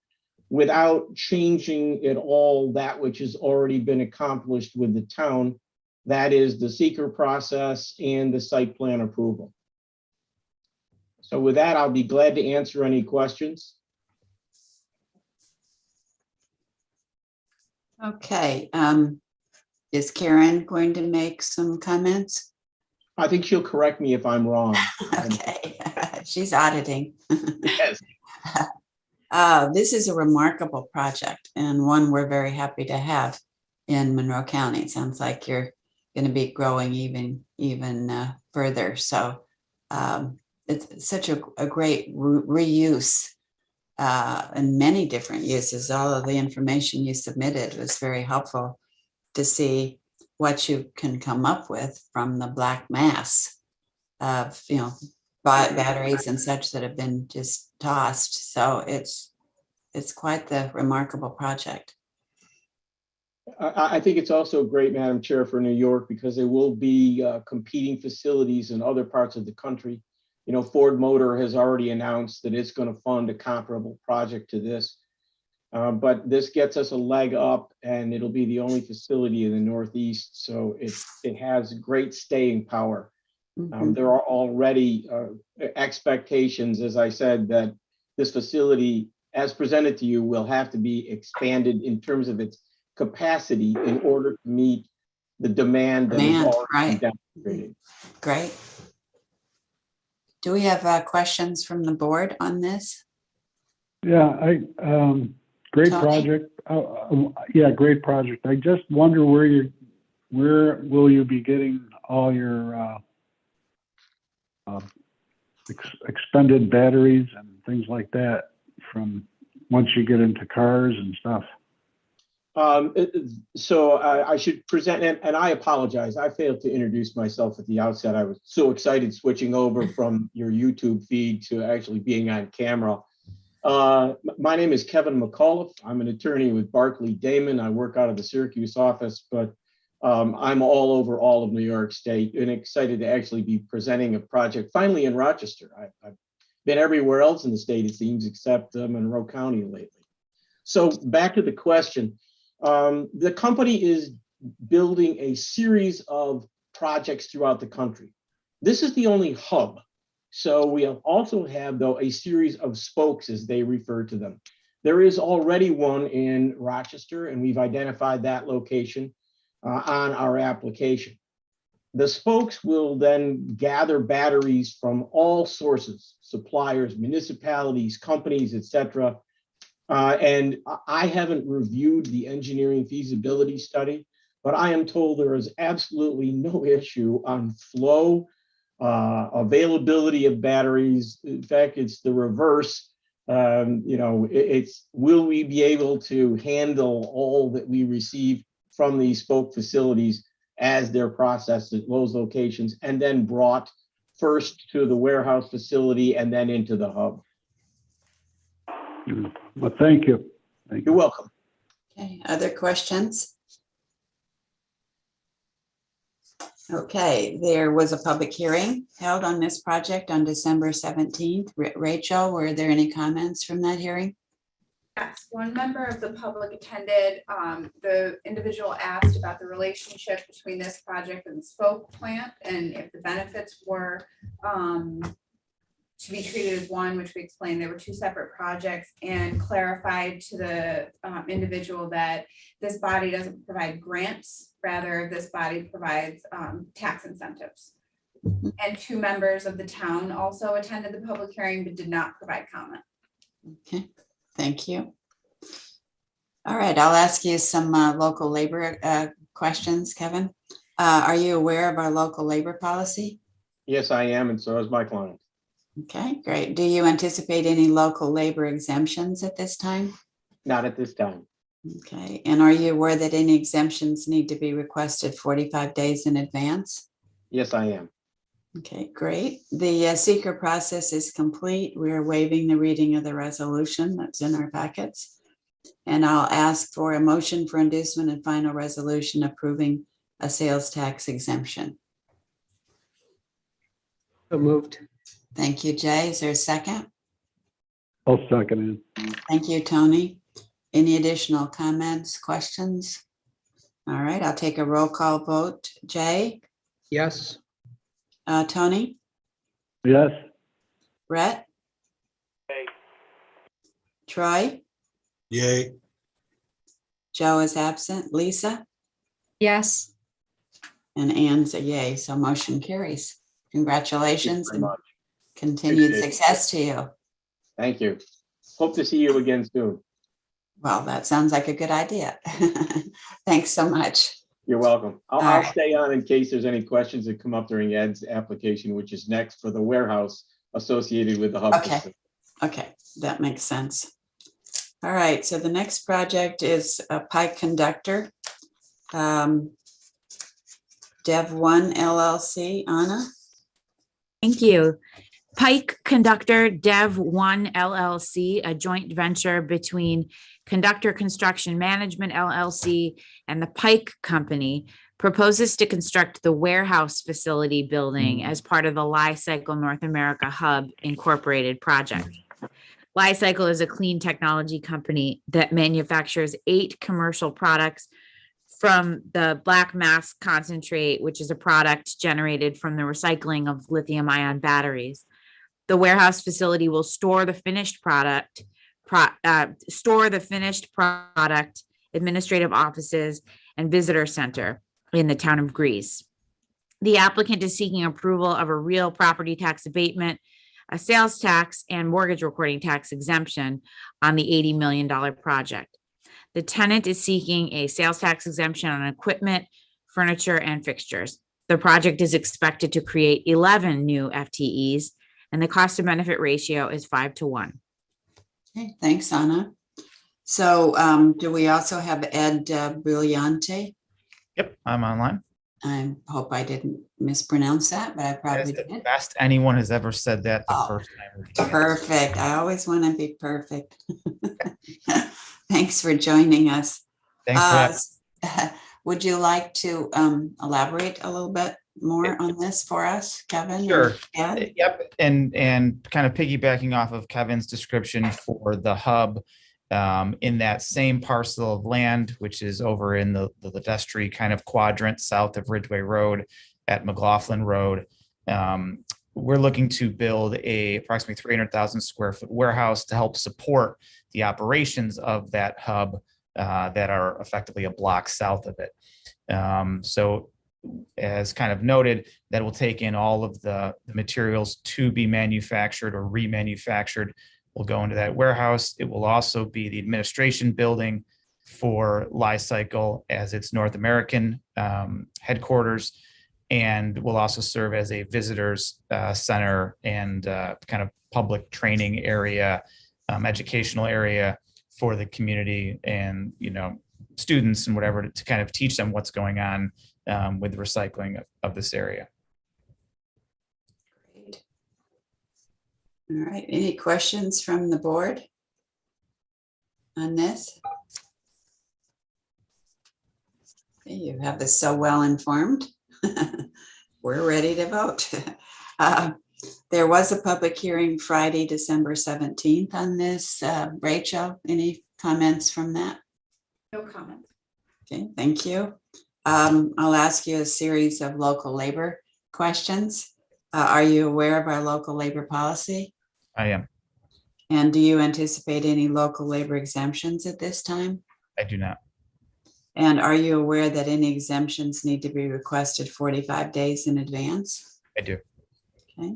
without changing at all that which has already been accomplished with the town, that is the seeker process and the site plan approval. So with that, I'll be glad to answer any questions. Okay. Is Karen going to make some comments? I think she'll correct me if I'm wrong. Okay. She's auditing. Yes. This is a remarkable project and one we're very happy to have in Monroe County. It sounds like you're going to be growing even further. So it's such a great reuse and many different uses. All of the information you submitted was very helpful to see what you can come up with from the black mass of, batteries and such that have been just tossed. So it's quite the remarkable project. I think it's also great, Madam Chair, for New York, because there will be competing facilities in other parts of the country. Ford Motor has already announced that it's going to fund a comparable project to this. But this gets us a leg up, and it'll be the only facility in the Northeast. So it has great staying power. There are already expectations, as I said, that this facility, as presented to you, will have to be expanded in terms of its capacity in order to meet the demand that is already demonstrated. Great. Do we have questions from the board on this? Yeah, great Tony? project. Yeah, great project. I just wonder where will you be getting all your expended batteries and things like that from once you get into cars and stuff? So I should present, and I apologize. I failed to introduce myself at the outset. I was so excited switching over from your YouTube feed to actually being on camera. My name is Kevin McAuliffe. I'm an attorney with Barclay Damon. I work out of the Syracuse office, but I'm all over all of New York State and excited to actually be presenting a project finally in Rochester. I've been everywhere else in the state, it seems, except Monroe County lately. So back to the question. The company is building a series of projects throughout the country. This is the only hub. So we also have, though, a series of spokes, as they refer to them. There is already one in Rochester, and we've identified that location on our application. The spokes will then gather batteries from all sources, suppliers, municipalities, companies, etc. And I haven't reviewed the engineering feasibility study, but I am told there is absolutely no issue on flow, availability of batteries. In fact, it's the reverse. It's will we be able to handle all that we receive from these spoke facilities as they're processed at those locations and then brought first to the warehouse facility and then into the hub. Well, thank you. You're welcome. Okay, other questions? Okay, there was a public hearing held on this project on December 17th. Rachel, were there any comments from that hearing? Yes, one member of the public attended. The individual asked about the relationship between this project and the spoke plant and if the benefits were to be treated as one, which we explained there were two separate projects, and clarified to the individual that this body doesn't provide grants, rather this body provides tax incentives. And two members of the town also attended the public hearing but did not provide comment. Okay, thank you. All right, I'll ask you some local labor questions, Kevin. Are you aware of our local labor policy? Yes, I am, and so is my client. Okay, great. Do you anticipate any local labor exemptions at this time? Not at this time. Okay, and are you aware that any exemptions need to be requested 45 days in advance? Yes, I am. Okay, great. The seeker process is complete. We are waiving the reading of the resolution that's in our packets. And I'll ask for a motion for inducement and final resolution approving a sales tax exemption. So moved. Thank you, Jay. Is there a second? I'll second it. Thank you, Tony. Any additional comments, questions? All right, I'll take a roll call vote. Jay? Yes. Tony? Yes. Brett? Okay. Troy? Yay. Joe is absent. Lisa? Yes. And Ann's a yay, so motion carries. Congratulations and much. continued Appreciate it. success to you. Thank you. Hope to see you again soon. Well, that sounds like a good idea. Thanks so much. You're welcome. I'll right. stay on in case there's any questions that come up during Ed's application, which is next for the warehouse associated with the hub. Okay. system. Okay, that makes sense. All right, so the next project is a pipe conductor. Dev One LLC, Anna? Thank you. Pike Conductor Dev One LLC, a joint venture between Conductor Construction Management LLC and the Pike Company, proposes to construct the warehouse facility building as part of the Li-Cycle North America Hub Incorporated project. Li-Cycle is a clean technology company that manufactures 8 commercial products from the black mass concentrate, which is a product generated from the recycling of lithium ion batteries. The warehouse facility will store the finished product, administrative offices, and visitor center in the town of Greece. The applicant is seeking approval of a real property tax abatement a sales tax and mortgage recording tax exemption on the $80 million project. The tenant is seeking a sales tax exemption on equipment, furniture, and fixtures. The project is expected to create 11 new FTEs, and the cost to benefit ratio is 5-1. Okay, thanks, Anna. So do we also have Ed Brillante? Yep, I'm online. I hope I didn't mispronounce that, but I probably That's the did. best anyone has ever said that the Oh, first time. Perfect. I always want to be perfect. Thanks for joining us. Thanks for Would you like to elaborate a little bit more on this for us, Kevin? Sure. Ed? Yep. And kind of piggybacking off of Kevin's description for the hub, in that same parcel of land, which is over in the vestry kind of quadrant south of Ridgeway Road at McLaughlin Road. We're looking to build a approximately 300,000 square foot warehouse to help support the operations of that hub that are effectively a block south of it. So as kind of noted, that will take in all of the materials to be manufactured or remanufactured will go into that warehouse. It will also be the administration building for Li-Cycle as its North American headquarters, and will also serve as a visitors center and kind of public training area, educational area for the community and, you know, students and whatever to kind of teach them what's going on with the recycling of this area. Great. All right, any questions from the board on this? Okay, you have this so well informed. We're ready to vote. There was a public hearing Friday, December 17th on this. Rachel, any comments from that? No comment. Okay, thank you. I'll ask you a series of local labor questions. Are you aware of our local labor policy? I am. And do you anticipate any local labor exemptions at this time? I do not. And are you aware that any exemptions need to be requested 45 days in advance? I do. Okay.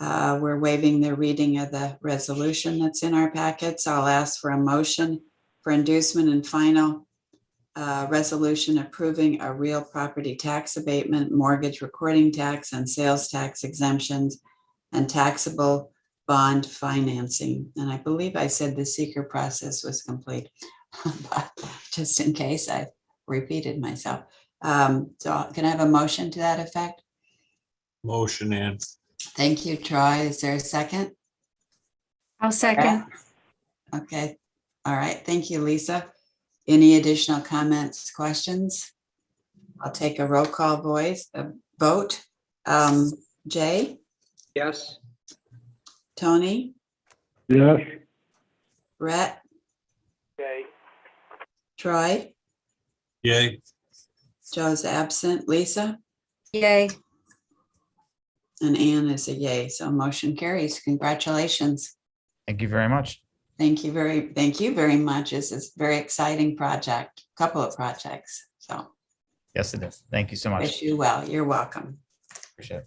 We're waiving the reading of the resolution that's in our packets. I'll ask for a motion for inducement and final resolution approving a real property tax abatement, mortgage recording tax, and sales tax exemptions and taxable bond financing. And I believe I said the seeker process was complete, but just in case I repeated myself. So can I have a motion to that effect? Motion, Ann. Thank you, Troy. Is there a second? I'll second. Okay. All right. Thank you, Lisa. Any additional comments, questions? I'll take a roll call vote. Jay? Yes. Tony? Yes. Brett? Okay. Troy? Yay. Joe's absent. Lisa? Yay. And Ann is a yay. So motion carries. Congratulations. Thank you very much. Thank you very much. This is a very exciting project, couple of projects. So Yes, it is. Thank you so much. wish you well. You're welcome. Appreciate it.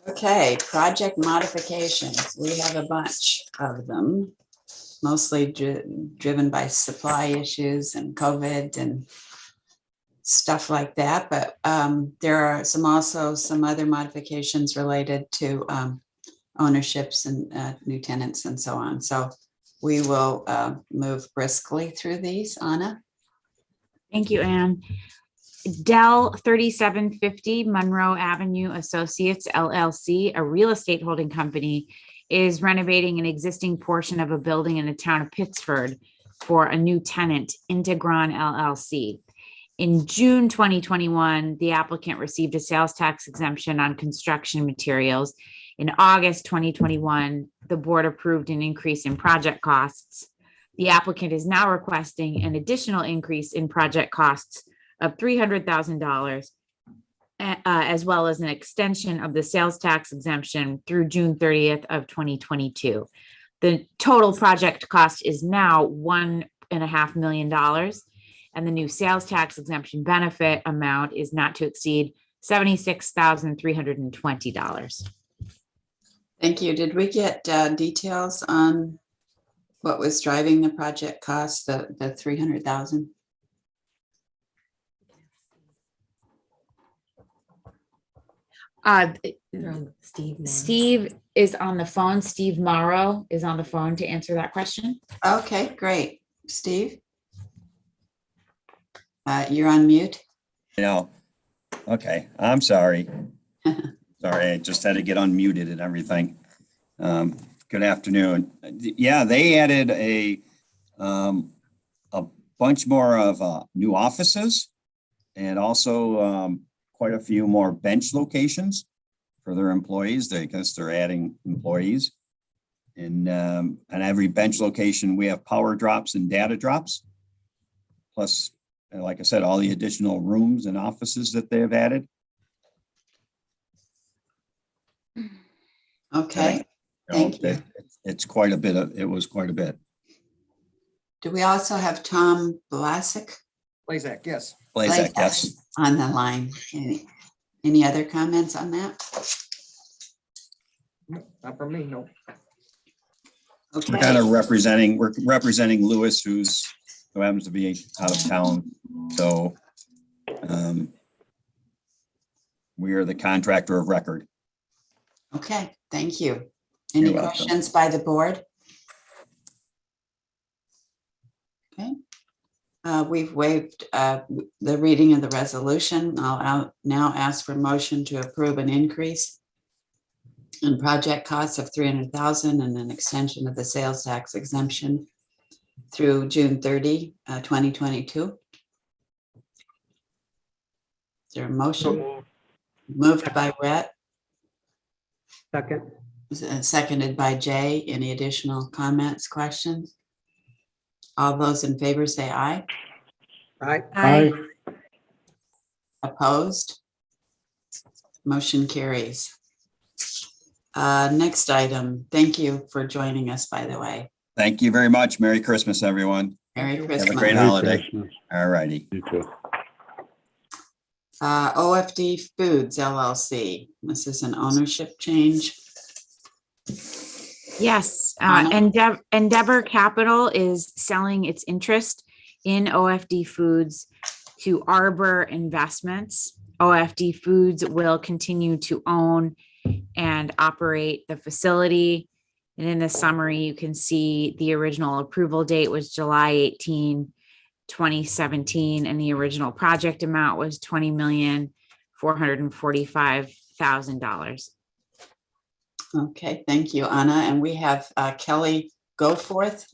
Okay, project modifications. We have a bunch of them, mostly driven by supply issues and COVID and stuff like that. But there are also some other modifications related to ownerships and new tenants and so on. So we will move briskly through these. Anna? Thank you, Anne. Dell 3750 Monroe Avenue Associates LLC, a real estate holding company, is renovating an existing portion of a building in the town of Pittsford for a new tenant, Integron LLC. In June 2021, the applicant received a sales tax exemption on construction materials. In August 2021, the board approved an increase in project costs. The applicant is now requesting an additional increase in project costs of $300,000, as well as an extension of the sales tax exemption through June 30th of 2022. The total project cost is now $1.5 million, and the new sales tax exemption benefit amount is not to exceed $76,320. Thank you. Did we get details on what was driving the project cost, the 300,000? Steve is on the phone. Steve Morrow is on the phone to answer that question. Okay, great. Steve? You're on mute. No. Okay, I'm sorry. Sorry, I just had to get unmuted and everything. Good afternoon. Yeah, they added a bunch more of new offices and also quite a few more bench locations for their employees. I guess they're adding employees. And on every bench location, we have power drops and data drops. Plus, like I said, all the additional rooms and offices that they have added. Okay, thank you. It's quite a bit of, it was quite a bit. Do we also have Tom Blazek? Blazek, yes. Blazek, yes. On the line. Any other comments on that? Not from me, no. Okay. We're kind of representing Lewis, who happens to be out of town. So we are the contractor of record. Okay, thank you. Any questions by the board? Okay. We've waived the reading of the resolution. I'll now ask for a motion to approve an increase in project costs of 300,000 and an extension of the sales tax exemption through June 30, 2022. Is there a motion? Moved by Rhett. Second. Seconded by Jay. Any additional comments, questions? All those in favor say aye. Aye. Aye. Opposed? Motion carries. Next item. Thank you for joining us, by the way. Thank you very much. Merry Christmas, everyone. Merry Christmas. Have a great holiday. All righty. You too. OFD Foods LLC. This is an ownership change. Yes, Anna? Endeavor Capital is selling its interest in OFD Foods to Arbor Investments. OFD Foods will continue to own and operate the facility. And in the summary, you can see the original approval date was July 18, 2017, and the original project amount was $20,445,000. Okay, thank you, Anna. And we have Kelly Goforth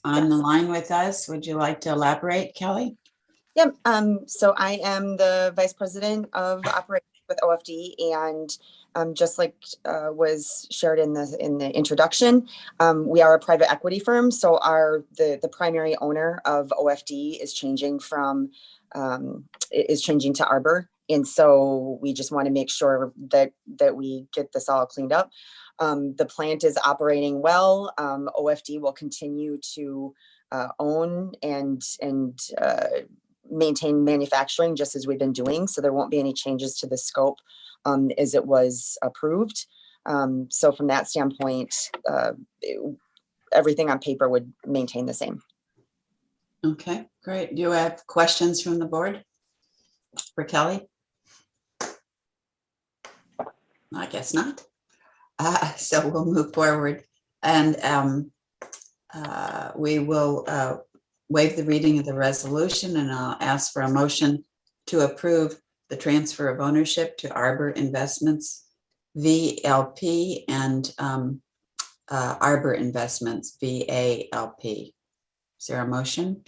on the line with us. Would you like to elaborate, Kelly? Yep. So I am the Vice President of Operations with OFD, and just like was shared in the introduction, we are a private equity firm. So the primary owner of OFD is changing to Arbor. And so we just want to make sure that we get this all cleaned up. The plant is operating well. OFD will continue to own and maintain manufacturing just as we've been doing. So there won't be any changes to the scope as it was approved. So from that standpoint, everything on paper would maintain the same. Okay, great. Do you have questions from the board for Kelly? I guess not. So we'll move forward, and we will waive the reading of the resolution, and I'll ask for a motion to approve the transfer of ownership to Arbor Investments VLP and Arbor Investments VALP. Is there a motion?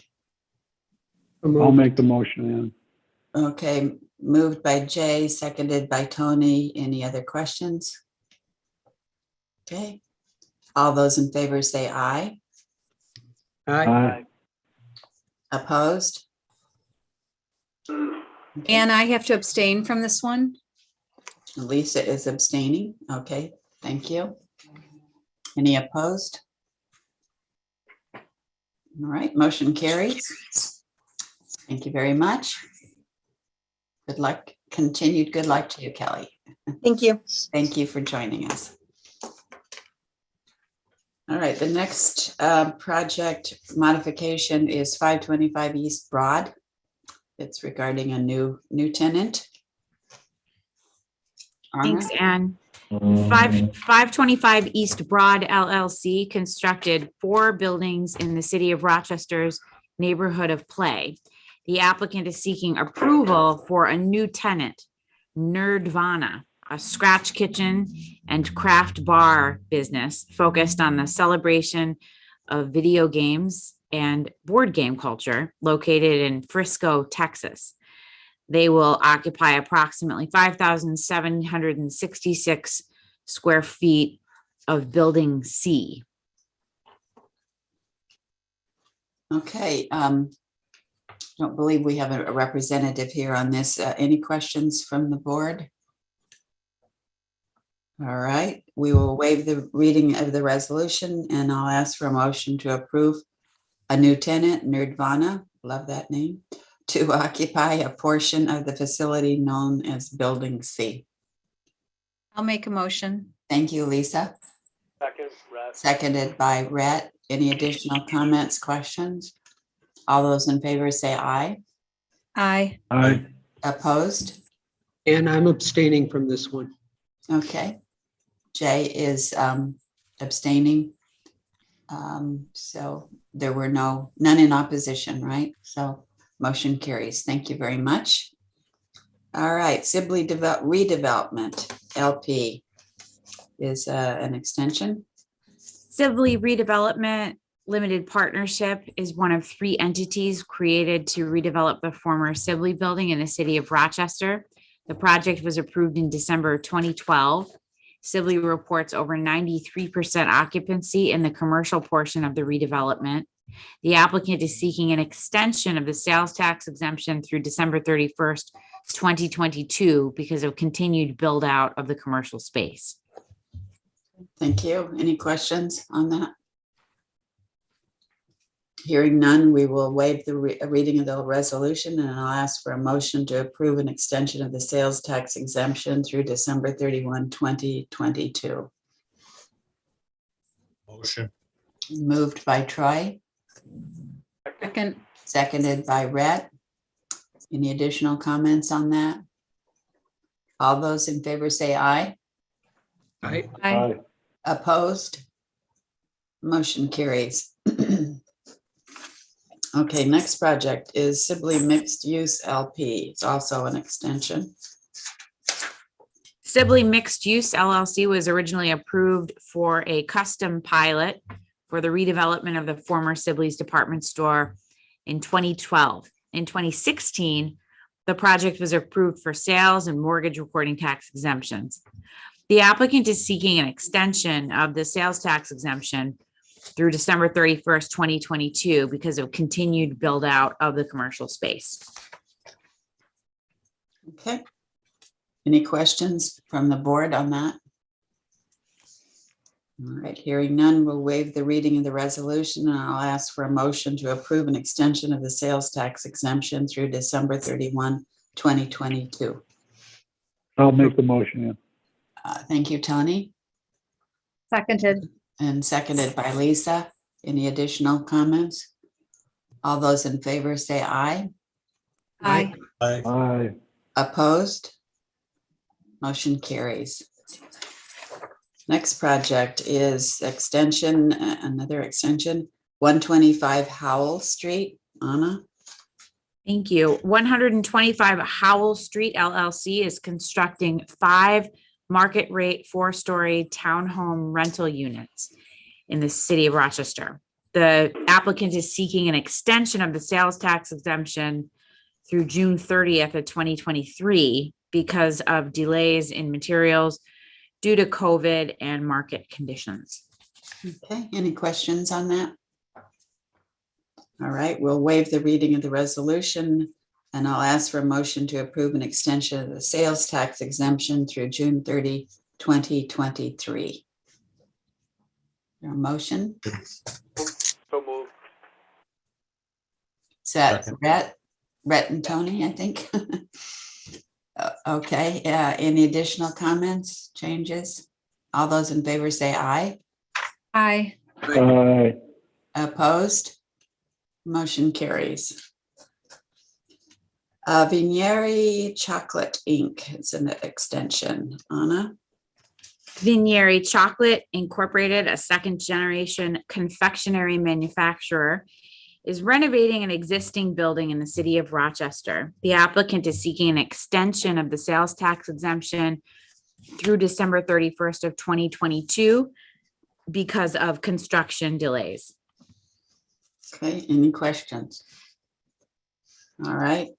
I'll make the motion, Ann. Okay, moved by Jay, seconded by Tony. Any other questions? Okay, all those in favor say aye. Aye. Opposed? And I have to abstain from this one. Lisa is abstaining. Okay, thank you. Any opposed? All right, motion carries. Thank you very much. Good luck, continued good luck to you, Kelly. Thank you. Thank you for joining us. All right, the next project modification is 525 East Broad. It's regarding a new tenant. Thanks, Ann. 525 East Broad LLC constructed 4 buildings in the city of Rochester's neighborhood of Play. The applicant is seeking approval for a new tenant, Nerdvana, a scratch kitchen and craft bar business focused on the celebration of video games and board game culture, located in Frisco, Texas. They will occupy approximately 5,766 square feet of Building C. Okay, don't believe we have a representative here on this. Any questions from the board? All right, we will waive the reading of the resolution and I'll ask for a motion to approve a new tenant, Nerdvana, love that name, to occupy a portion of the facility known as Building C. I'll make a motion. Thank you, Lisa. Second, Rhett. Seconded by Rhett. Any additional comments, questions? All those in favor say aye. Aye. Aye. Opposed? And I'm abstaining from this one. Okay. Jay is abstaining. So there were none in opposition, right? So motion carries. Thank you very much. All right, Sibley Redevelopment LP is an extension. Sibley Redevelopment Limited Partnership is one of 3 entities created to redevelop the former Sibley building in the city of Rochester. The project was approved in December 2012. Sibley reports over 93% occupancy in the commercial portion of the redevelopment. The applicant is seeking an extension of the sales tax exemption through December 31st, 2022 because of continued build out of the commercial space. Thank you. Any questions on that? Hearing none, we will waive the reading of the resolution and I'll ask for a motion to approve an extension of the sales tax exemption through December 31, 2022. Motion. Moved by Troy. Second. Seconded by Rhett. Any additional comments on that? All those in favor say aye. Aye. Aye. Opposed? Motion carries. Okay, next project is Sibley Mixed Use LP. It's also an extension. Sibley Mixed Use LLC was originally approved for a custom pilot for the redevelopment of the former Sibley's department store in 2012. In 2016, the project was approved for sales and mortgage recording tax exemptions. The applicant is seeking an extension of the sales tax exemption through December 31st, 2022 because of continued build out of the commercial space. Okay. Any questions from the board on that? All right, hearing none, we'll waive the reading of the resolution and I'll ask for a motion to approve an extension of the sales tax exemption through December 31, 2022. I'll make the motion. Thank you, Tony. Seconded. And seconded by Lisa. Any additional comments? All those in favor say aye. Aye. Aye. Aye. Opposed? Motion carries. Next project is extension, another extension, 125 Howell Street. Anna? Thank you. 125 Howell Street LLC is constructing 5 market rate 4-story townhome rental units in the city of Rochester. The applicant is seeking an extension of the sales tax exemption through June 30th of 2023 because of delays in materials due to COVID and market conditions. Okay, any questions on that? All right, we'll waive the reading of the resolution and I'll ask for a motion to approve an extension of the sales tax exemption through June 30, 2023. Your motion? So moved. Set. Second. Rhett, Rhett and Tony, I think. Okay, any additional comments, changes? All those in favor say aye. Aye. Aye. Opposed? Motion carries. Vigneri Chocolate Inc. It's an extension. Anna? Vigneri Chocolate Incorporated, a second generation confectionery manufacturer, is renovating an existing building in the city of Rochester. The applicant is seeking an extension of the sales tax exemption through December 31st of 2022 because of construction delays. Okay, any questions? All right.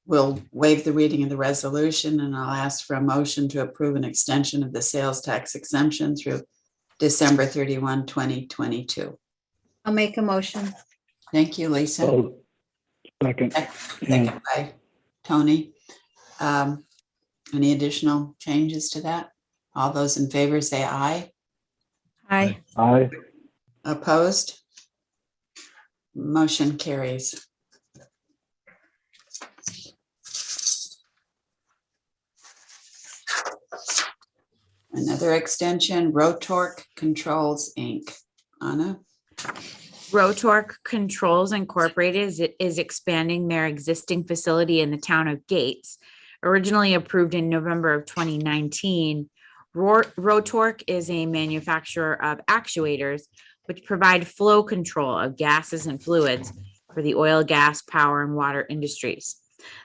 We'll waive the reading of the resolution and I'll ask for a motion to approve an extension of the sales tax exemption through December 31, 2022. I'll make a motion. Thank you, Lisa. Oh, second. Second by Tony. Any additional changes to that? All those in favor say aye. Aye. Aye. Opposed? Motion carries. Another extension, Rotork Controls, Inc. Anna? Rotork Controls Incorporated is expanding their existing facility in the town of Gates. Originally approved in November of 2019, Rotork is a manufacturer of actuators which provide flow control of gases and fluids for the oil, gas, power, and water industries.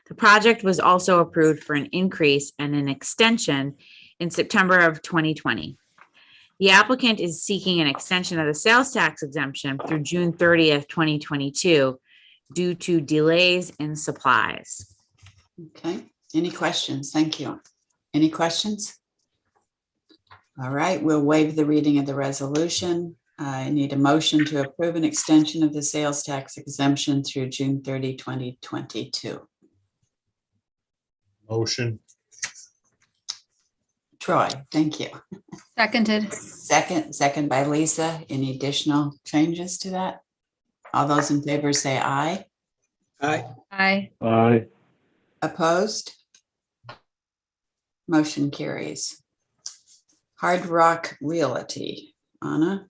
The project was also approved for an increase and an extension in September of 2020. The applicant is seeking an extension of the sales tax exemption through June 30th, 2022 due to delays in supplies. Okay, any questions? Thank you. Any questions? All right, we'll waive the reading of the resolution. I need a motion to approve an extension of the sales tax exemption through June 30, 2022. Motion. Troy, thank you. Seconded. Second by Lisa. Any additional changes to that? All those in favor say aye. Aye. Aye. Aye. Opposed? Motion carries. Hard Rock Realty, Anna?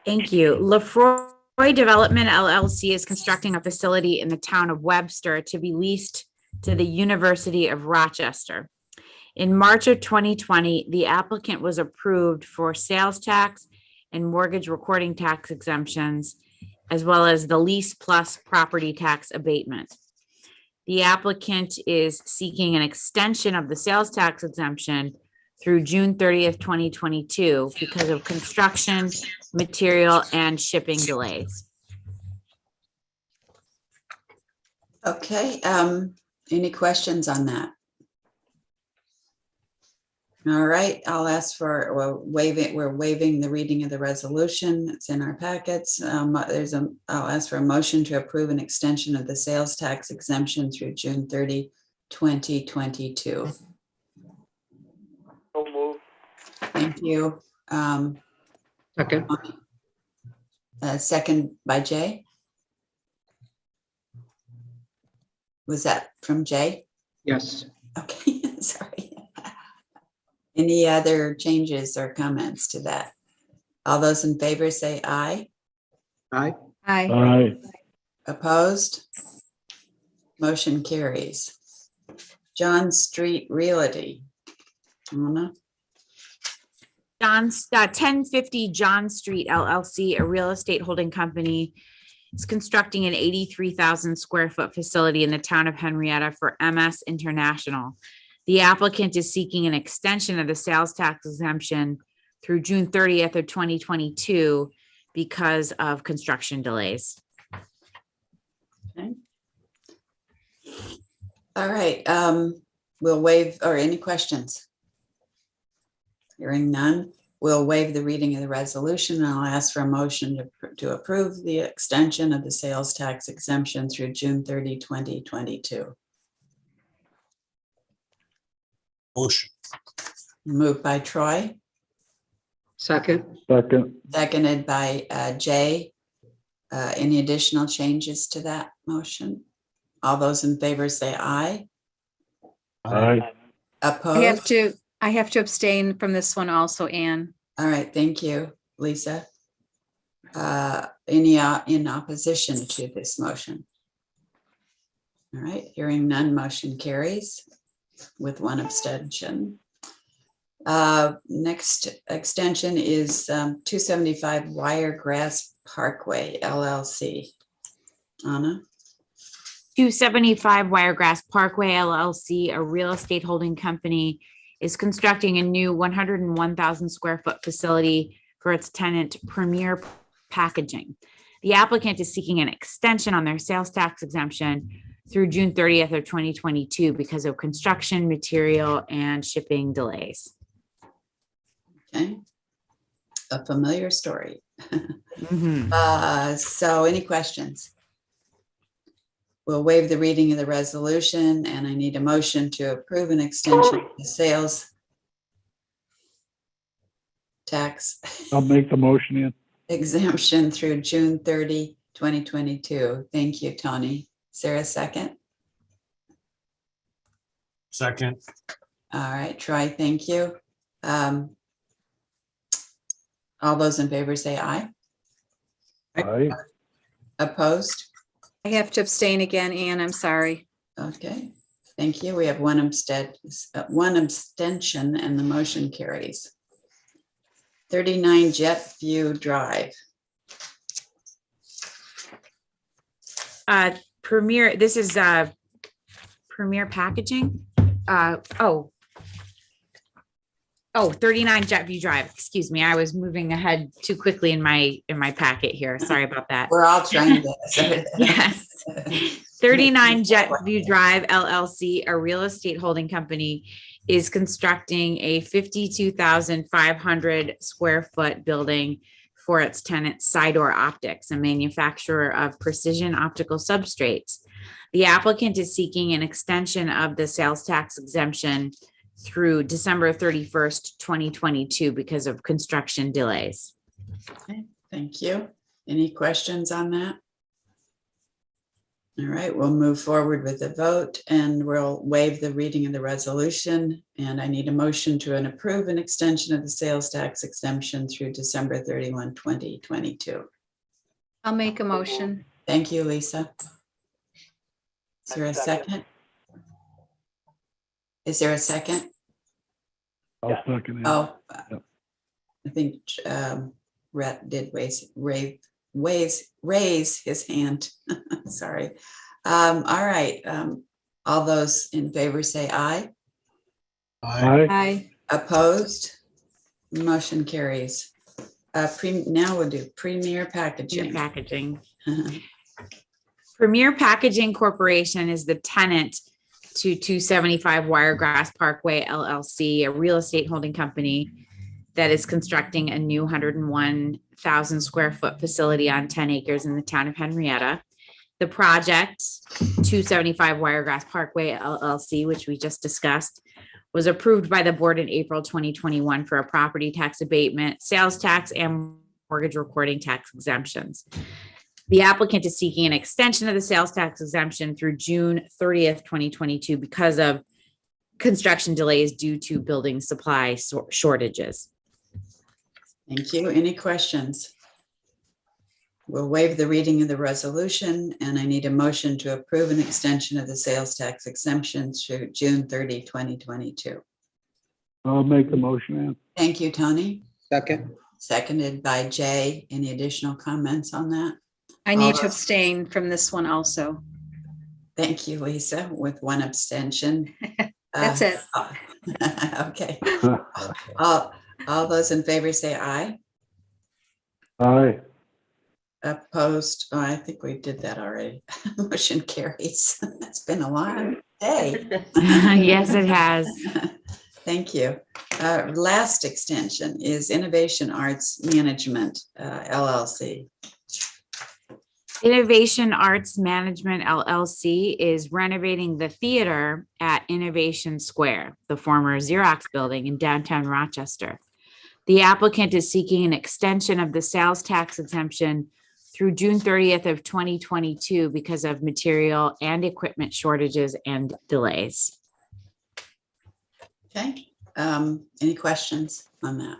Thank you. Lefroy Development LLC is constructing a facility in the town of Webster to be leased to the University of Rochester. In March of 2020, the applicant was approved for sales tax and mortgage recording tax exemptions, as well as the lease plus property tax abatement. The applicant is seeking an extension of the sales tax exemption through June 30th, 2022 because of construction, material, and shipping delays. Okay, any questions on that? All right, I'll ask for, we're waiving the reading of the resolution. It's in our packets. I'll ask for a motion to approve an extension of the sales tax exemption through June 30, 2022. So move. Thank you. Second. Second by Jay. Was that from Jay? Yes. Okay, sorry. Any other changes or comments to that? All those in favor say aye. Aye. Aye. Aye. Opposed? Motion carries. John Street Realty. Anna? 1050 John Street LLC, a real estate holding company, is constructing an 83,000 square foot facility in the town of Henrietta for MS International. The applicant is seeking an extension of the sales tax exemption through June 30th of 2022 because of construction delays. Okay. All right, we'll waive, or any questions? Hearing none, we'll waive the reading of the resolution and I'll ask for a motion to approve the extension of the sales tax exemption through June 30, 2022. Motion. Moved by Troy, Second. Second. seconded by Jay. Any additional changes to that motion? All those in favor say aye. Aye. Opposed? I have to abstain from this one also, Anne. All right, thank you, Lisa. Any in opposition to this motion? All right, hearing none, motion carries with one abstention. Next extension is 275 Wiregrass Parkway LLC. Anna? 275 Wiregrass Parkway LLC, a real estate holding company, is constructing a new 101,000 square foot facility for its tenant Premier Packaging. The applicant is seeking an extension on their sales tax exemption through June 30th of 2022 because of construction, material, and shipping delays. Okay. A familiar story. Mhm. So any questions? We'll waive the reading of the resolution, and I need a motion to approve an extension of the sales tax I'll make the motion in. exemption through June 30, 2022. Thank you, Tony. Is there a second? Second. All right, Troy, thank you. All those in favor say aye. Aye. Opposed? I have to abstain again, Anne. I'm sorry. Okay, thank you. We have one abstention and the motion carries. 39 Jet View Drive. Premier, this is Premier Packaging. 39 Jetview Drive. Excuse me. I was moving ahead too quickly in my packet here. Sorry about that. We're all trying to. Yes. 39 Jetview Drive LLC, a real estate holding company, is constructing a 52,500 square foot building for its tenant Sidor Optics, a manufacturer of precision optical substrates. The applicant is seeking an extension of the sales tax exemption through December 31st, 2022 because of construction delays. Okay, thank you. Any questions on that? All right, we'll move forward with the vote and we'll waive the reading of the resolution. And I need a motion to approve an extension of the sales tax exemption through December 31, 2022. I'll make a motion. Thank you, Lisa. Is there a second? Is there a second? I'll second it. Oh, Yep. I think Rhett did raise his hand. Sorry. All right. All those in favor say aye. Aye. Aye. Opposed? Motion carries. Now we'll do Premier Packaging. Premier Packaging Corporation is the tenant to 275 Wiregrass Parkway LLC, a real estate holding company that is constructing a new 101,000 square foot facility on 10 acres in the town of Henrietta. The project, 275 Wiregrass Parkway LLC, which we just discussed, was approved by the board in April 2021 for a property tax abatement, sales tax, and mortgage recording tax exemptions. The applicant is seeking an extension of the sales tax exemption through June 30th, 2022 because of construction delays due to building supply shortages. Thank you. Any questions? We'll waive the reading of the resolution and I need a motion to approve an extension of the sales tax exemption through June 30, 2022. I'll make the motion in. Thank you, Tony. Second. Seconded by Jay. Any additional comments on that? I need to abstain from this one also. Thank you, Lisa, with one abstention. That's it. Okay. All those in favor say aye. Aye. Opposed? Oh, I think we did that already. Motion carries. It's been a long day. Yes, it has. Thank you. Last extension is Innovation Arts Management, LLC. Innovation Arts Management LLC is renovating the theater at Innovation Square, the former Xerox building in downtown Rochester. The applicant is seeking an extension of the sales tax exemption through June 30th of 2022 because of material and equipment shortages and delays. Okay, any questions on that?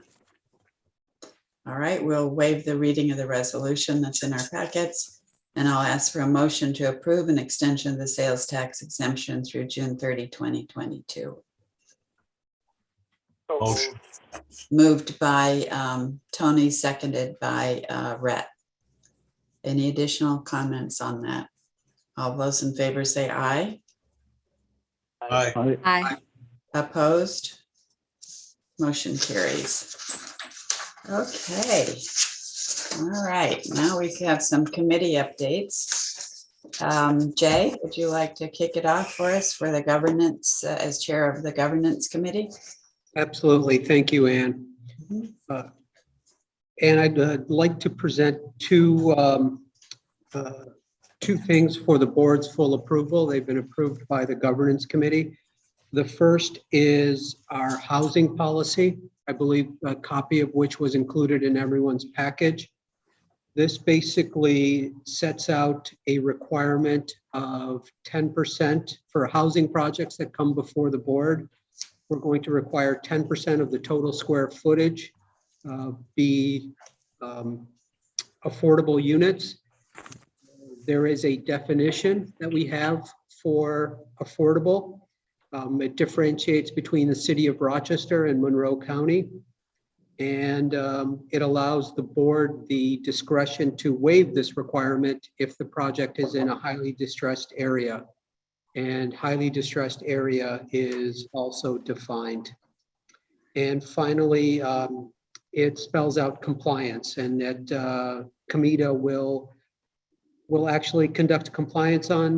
All right, we'll waive the reading of the resolution that's in our packets. And I'll ask for a motion to approve an extension of the sales tax exemption through June 30, 2022. Motion. Moved by Tony, seconded by Rhett. Any additional comments on that? All those in favor say aye. Aye. Aye. Opposed? Motion carries. Okay. All right, now we have some committee updates. Jay, would you like to kick it off for us for the governance, as chair of the governance committee? Absolutely. Thank you, Ann. And I'd like to present two things for the board's full approval. They've been approved by the governance committee. The first is our housing policy, I believe a copy of which was included in everyone's package. This basically sets out a requirement of 10% for housing projects that come before the board. We're going to require 10% of the total square footage be affordable units. There is a definition that we have for affordable. It differentiates between the city of Rochester and Monroe County. And it allows the board the discretion to waive this requirement if the project is in a highly distressed area. And highly distressed area is also defined. And finally, it spells out compliance, and that COMIDA will actually conduct compliance on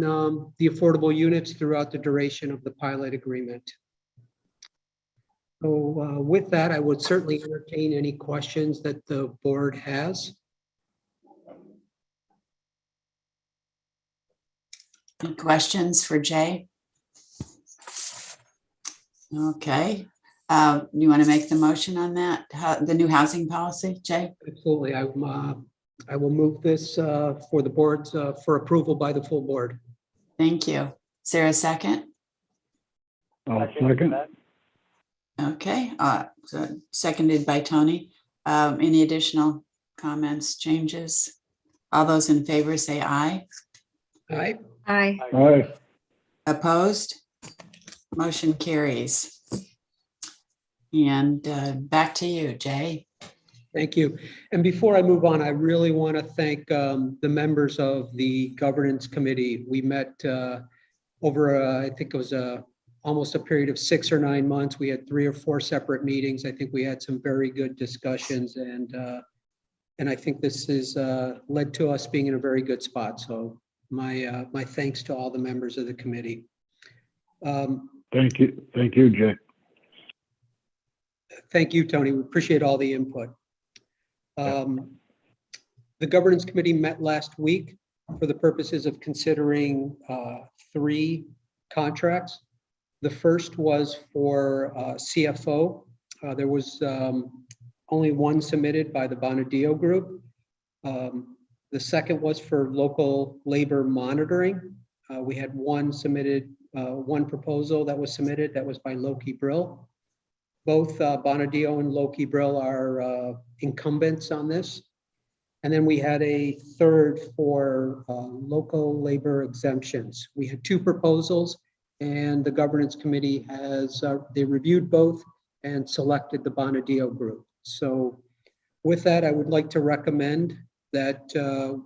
the affordable units throughout the duration of the pilot agreement. So with that, I would certainly entertain any questions that the board has. Any questions for Jay? Okay. You want to make the motion on that, the new housing policy, Jay? Absolutely. I will move this for the boards for approval by the full board. Thank you. Is there a second? I'll second. Okay, so seconded by Tony. Any additional comments, changes? All those in favor say aye. Aye. Aye. Aye. Opposed? Motion carries. And back to you, Jay. Thank you. And before I move on, I really want to thank the members of the governance committee. We met over, I think it was almost a period of 6 or 9 months. We had 3 or 4 separate meetings. I think we had some very good discussions, and I think this has led to us being in a very good spot. So my thanks to all the members of the committee. Thank you, Jay. Thank you, Tony. We appreciate all the input. The governance committee met last week for the purposes of considering 3 contracts. The first was for CFO. There was only one submitted by the Bonadeo Group. The second was for local labor monitoring. We had one proposal that was submitted that was by Loki Brill. Both Bonadeo and Loki Brill are incumbents on this. And then we had a third for local labor exemptions. We had 2 proposals, and the governance committee has, they reviewed both and selected the Bonadeo Group. So with that, I would like to recommend that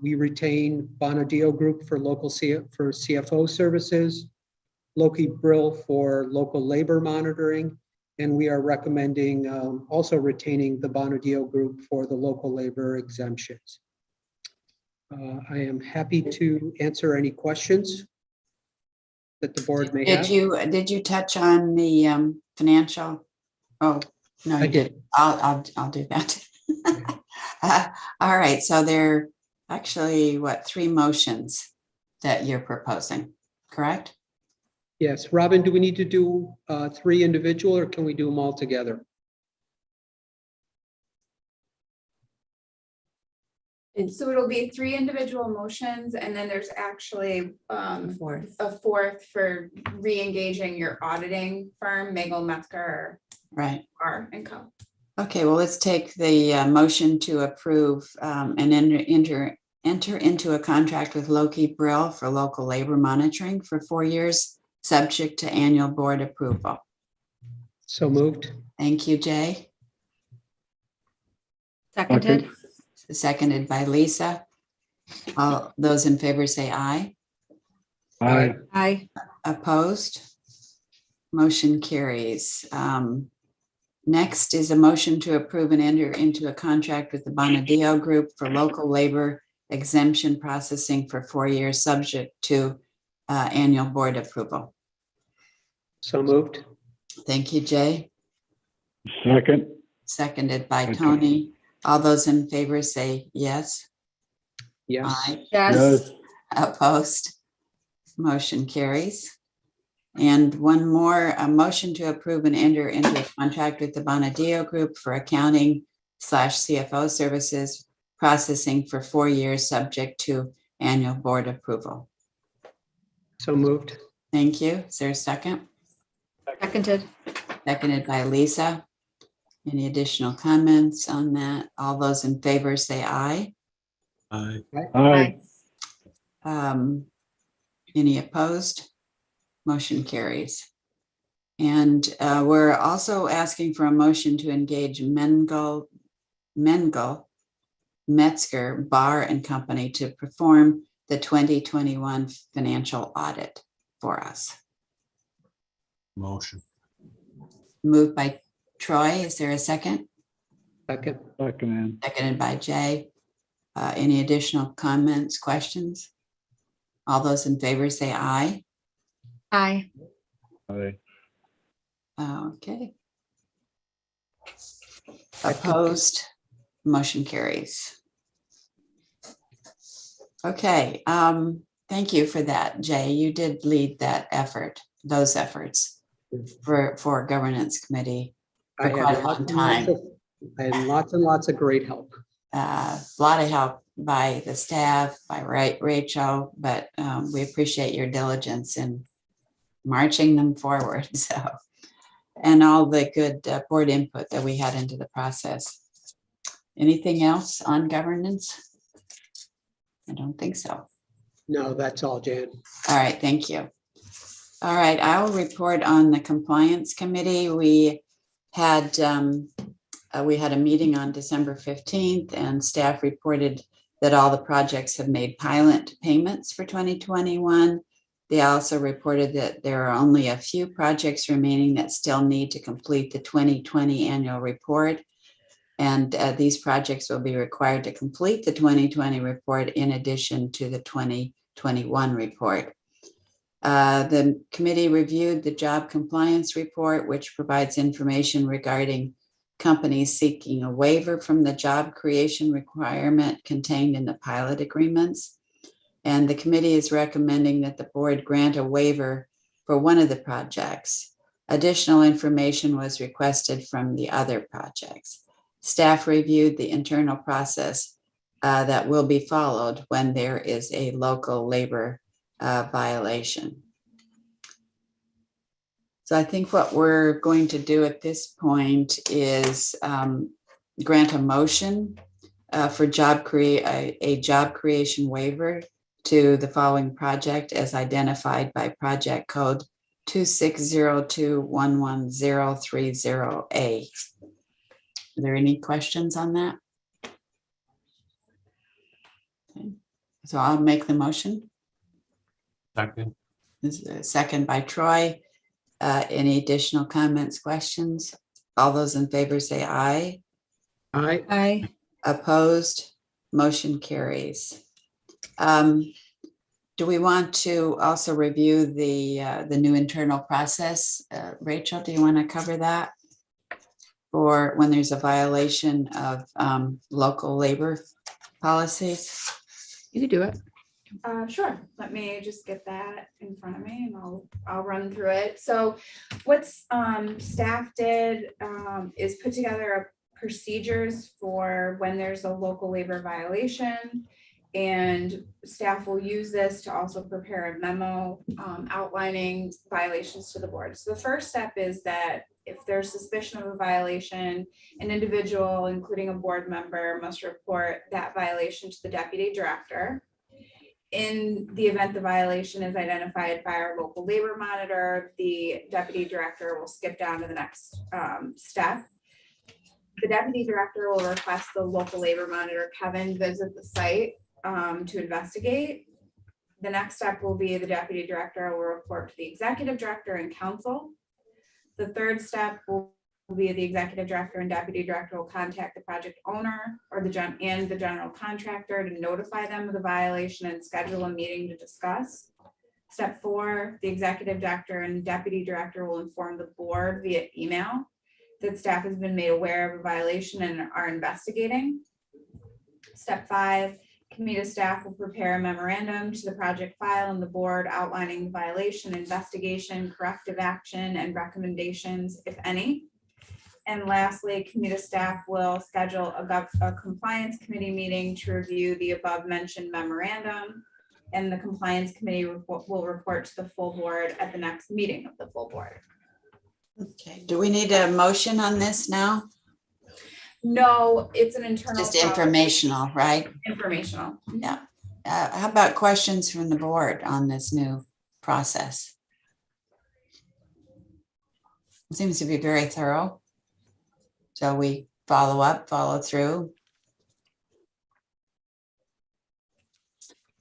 we retain Bonadeo Group for for CFO services, Loki Brill for local labor monitoring, and we are recommending also retaining the Bonadeo Group for the local labor exemptions. I am happy to answer any questions that the board may have. Did you touch on the financial? Oh, no, you did. I'll do that. All right, so there are actually, 3 motions that you're proposing, correct? Yes, Robin, do we need to do 3 individual, or can we do them all together? So it'll be 3 individual motions, and then there's actually a fourth for re-engaging your auditing firm, Mcguire Right. and Co. Okay, well, let's take the motion to approve and enter into a contract with Loki Brill for local labor monitoring for 4 years, subject to annual board approval. So moved. Thank you, Jay. Seconded. Seconded by Lisa. All those in favor say aye. Aye. Aye. Opposed? Motion carries. Next is a motion to approve and enter into a contract with the Bonadeo Group for local labor exemption processing for 4 years, subject to annual board approval. So moved. Thank you, Jay. Second. Seconded by Tony. All those in favor say yes. Yes. Aye. Yes. Opposed? Motion carries. And one more, a motion to approve and enter into a contract with the Bonadeo Group for accounting / CFO services processing for 4 years, subject to annual board approval. So moved. Thank you. Is there a second? Seconded. Seconded by Lisa. Any additional comments on that? All those in favor say aye. Aye. Aye. Any opposed? Motion carries. And we're also asking for a motion to engage Mengel Metzger Bar and Company to perform the 2021 financial audit for us. Motion. Moved by Troy. Is there a second? Second. Second. Seconded by Jay. Any additional comments, questions? All those in favor say aye. Aye. Aye. Okay. Opposed? Motion carries. Okay, thank you for that, Jay. You did lead that effort, those efforts for governance committee for quite a long time. I had lots and lots of great help. A lot of help by the staff, by Rachel, but we appreciate your diligence in marching them forward. So, and all the good board input that we had into the process. Anything else on governance? I don't think so. No, that's all, Jan. All right, thank you. All right, I will report on the compliance committee. We had a meeting on December 15th, and staff reported that all the projects have made pilot payments for 2021. They also reported that there are only a few projects remaining that still need to complete the 2020 annual report. And these projects will be required to complete the 2020 report in addition to the 2021 report. The committee reviewed the job compliance report, which provides information regarding companies seeking a waiver from the job creation requirement contained in the pilot agreements. And the committee is recommending that the board grant a waiver for one of the projects. Additional information was requested from the other projects. Staff reviewed the internal process that will be followed when there is a local labor violation. So I think what we're going to do at this point is grant a motion for a job creation waiver to the following project as identified by project code 2602113030A. Are there any questions on that? Okay. So I'll make the motion. Second. This is a second by Troy. Any additional comments, questions? All those in favor say aye. Aye. Aye. Opposed? Motion carries. Do we want to also review the new internal process? Rachel, do you want to cover that? For when there's a violation of local labor policies? You could do it. Sure. Let me just get that in front of me and I'll run through it. So what's staff did is put together procedures for when there's a local labor violation. And staff will use this to also prepare a memo outlining violations to the board. So the first step is that if there's suspicion of a violation, an individual, including a board member, must report that violation to the deputy director. In the event the violation is identified by our local labor monitor, the deputy director will skip down to the next step. The deputy director will request the local labor monitor, Kevin, visit the site to investigate. The next step will be the deputy director will report to the executive director and council. The third step will be the executive director and deputy director will contact the project owner or the general contractor to notify them of the violation and schedule a meeting to discuss. Step 4, the executive director and deputy director will inform the board via email that staff has been made aware of a violation and are investigating. Step 5, COMIDA staff will prepare a memorandum to the project file and the board outlining the violation, investigation, corrective action, and recommendations, if any. And lastly, COMIDA staff will schedule a compliance committee meeting to review the above mentioned memorandum. And the compliance committee will report to the full board at the next meeting of the full board. Okay, do we need a motion on this now? No, it's an internal. Just informational, right? Informational. Yeah. How about questions from the board on this new process? It seems to be very thorough. So we follow up, follow through.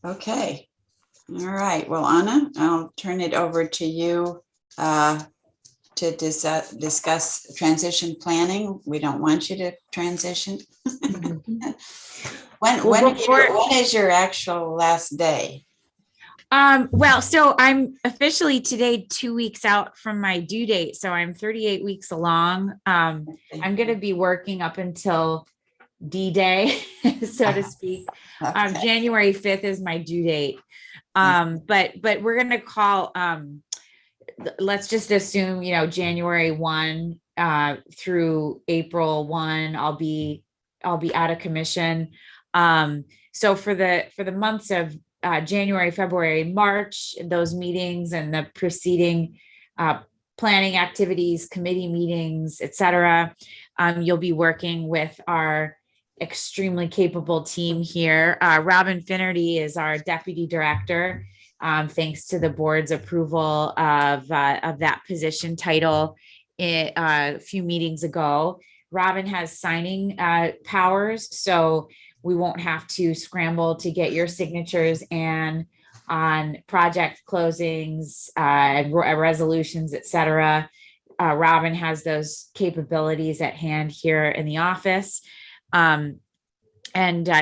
Okay. All right. Well, Anna, I'll turn it over to you to discuss transition planning. We don't want you to transition. When is your actual last day? Well, so I'm officially today 2 weeks out from my due date. So I'm 38 weeks along. I'm going to be working up until D-Day, so to speak. January 5th is my due date. But we're going to call, let's just assume, January 1 through April 1, I'll be out of commission. So for the months of January, February, March, those meetings and the preceding planning activities, committee meetings, et cetera, you'll be working with our extremely capable team here. Robin Finnerty is our deputy director. Thanks to the board's approval of that position title a few meetings ago. Robin has signing powers, so we won't have to scramble to get your signatures and on project closings, resolutions, et cetera. Robin has those capabilities at hand here in the office. And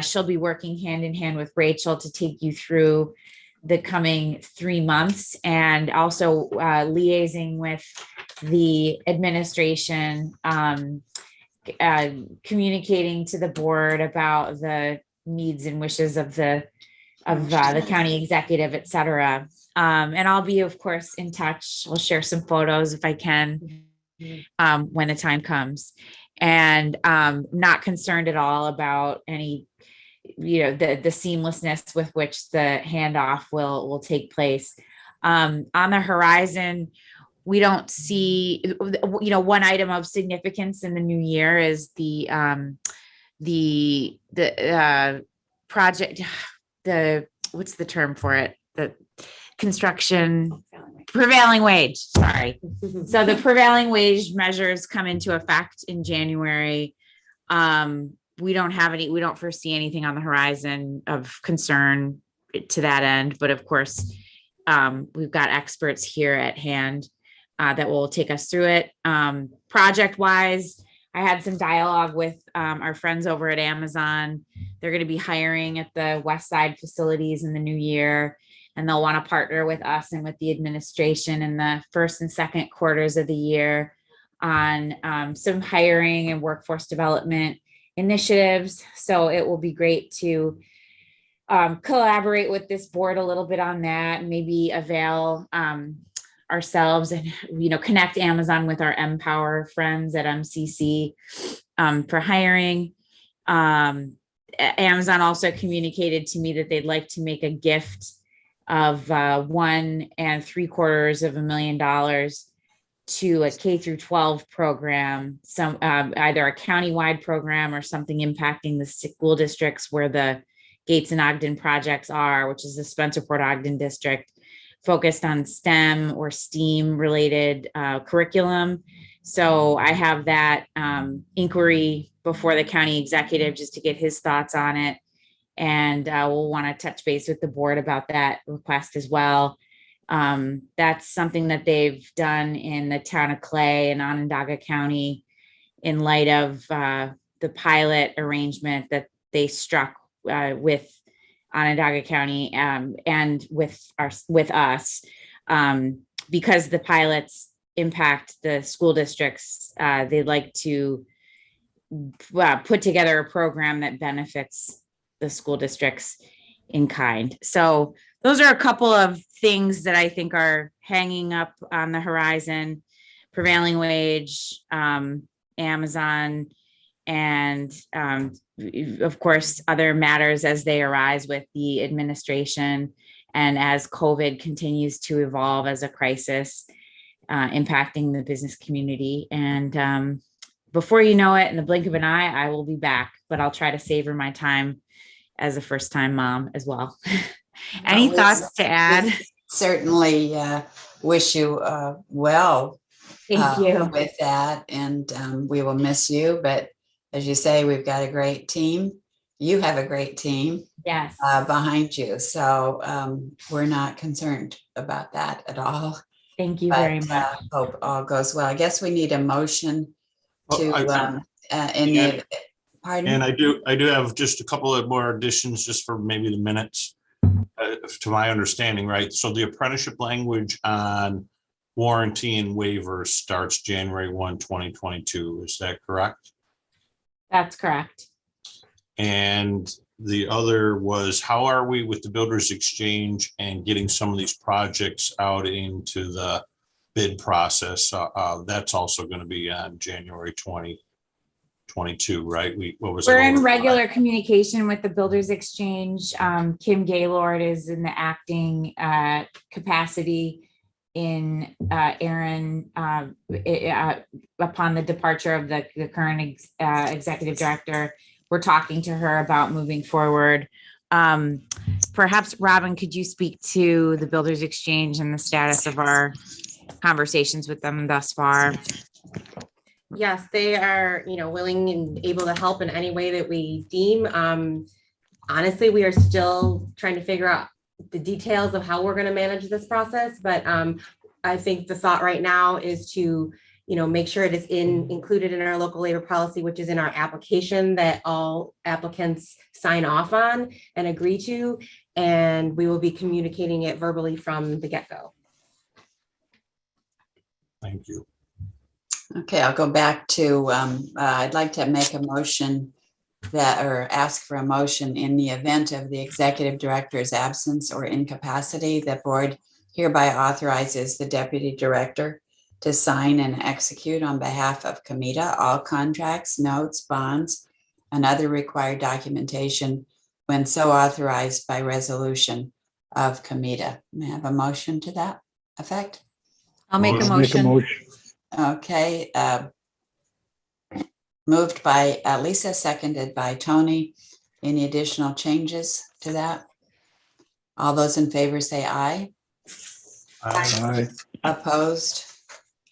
she'll be working hand in hand with Rachel to take you through the coming 3 months and also liaising with the administration, communicating to the board about the needs and wishes of the county executive, et cetera. And I'll be, of course, in touch. I'll share some photos if I can when the time comes. And not concerned at all about any, the seamlessness with which the handoff will take place. On the horizon, we don't see, one item of significance in the new year is the project, what's the term for it? The construction prevailing wage, sorry. So the prevailing wage measures come into effect in January. We don't foresee anything on the horizon of concern to that end, but of course, we've got experts here at hand that will take us through it. Project wise, I had some dialogue with our friends over at Amazon. They're going to be hiring at the West Side facilities in the new year, and they'll want to partner with us and with the administration in the first and second quarters of the year on some hiring and workforce development initiatives. So it will be great to collaborate with this board a little bit on that, and maybe avail ourselves and connect Amazon with our Empower friends at MCC for hiring. Amazon also communicated to me that they'd like to make a gift of $1 3/4 million to a K through 12 program, some either a countywide program or something impacting the school districts where the Gates and Ogden projects are, which is the Spencerport Ogden district, focused on STEM or STEAM related curriculum. So I have that inquiry before the county executive just to get his thoughts on it. And we'll want to touch base with the board about that request as well. That's something that they've done in the town of Clay and Onondaga County in light of the pilot arrangement that they struck with Onondaga County and with us because the pilots impact the school districts. They'd like to put together a program that benefits the school districts in kind. So those are a couple of things that I think are hanging up on the horizon: prevailing wage, Amazon, and of course, other matters as they arise with the administration and as COVID continues to evolve as a crisis impacting the business community. And before you know it, in the blink of an eye, I will be back, but I'll try to savor my time as a first-time mom as well. Any thoughts to add? Certainly wish you well. Thank you. With that, and we will miss you. But as you say, we've got a great team. You have a great team, yes, behind you. So we're not concerned about that at all. Thank you very much. Hope all goes well. I guess we need a motion to pardon. And I do have just a couple of more additions just for maybe the minutes to my understanding, right? So the apprenticeship language on warranty and waivers starts January 1, 2022. Is that correct? That's correct. And the other was, how are we with the Builders Exchange and getting some of these projects out into the bid process? That's also going to be on January 2022, right? We're in regular communication with the Builders Exchange. Kim Gaylord is in the acting capacity in Aaron upon the departure of the current executive director. We're talking to her about moving forward. Perhaps Robin, could you speak to the Builders Exchange and the status of our conversations with them thus far? Yes, they are, willing and able to help in any way that we deem. Honestly, we are still trying to figure out the details of how we're going to manage this process. But I think the thought right now is to, make sure it is included in our local labor policy, which is in our application that all applicants sign off on and agree to. And we will be communicating it verbally from the get-go. Thank you. Okay, I'll go back to, I'd like to make a motion or ask for a motion in the event of the executive director's absence or incapacity. The board hereby authorizes the deputy director to sign and execute on behalf of COMIDA all contracts, notes, bonds, and other required documentation when so authorized by resolution of COMIDA. May I have a motion to that effect? I'll make a motion. Okay. Moved by Lisa, seconded by Tony. Any additional changes to that? All those in favor say aye. Aye. Opposed?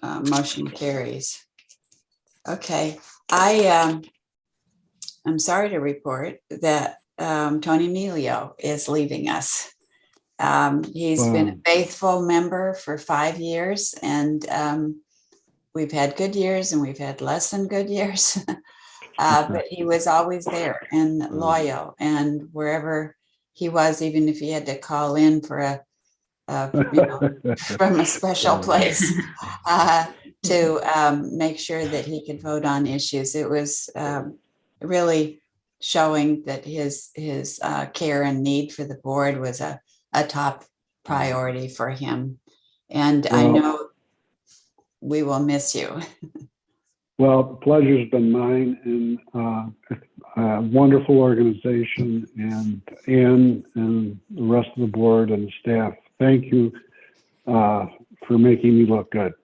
Motion carries. Okay, I'm sorry to report that Tony Melio is leaving us. He's been a faithful member for 5 years, and we've had good years and we've had less than good years. But he was always there and loyal, and wherever he was, even if he had to call in for from a special place to make sure that he could vote on issues. It was really showing that his care and need for the board was a top priority for him. And I know we will miss you. Well, the pleasure's been mine, and wonderful organization, and Ann and the rest of the board and staff. Thank you for making me look good.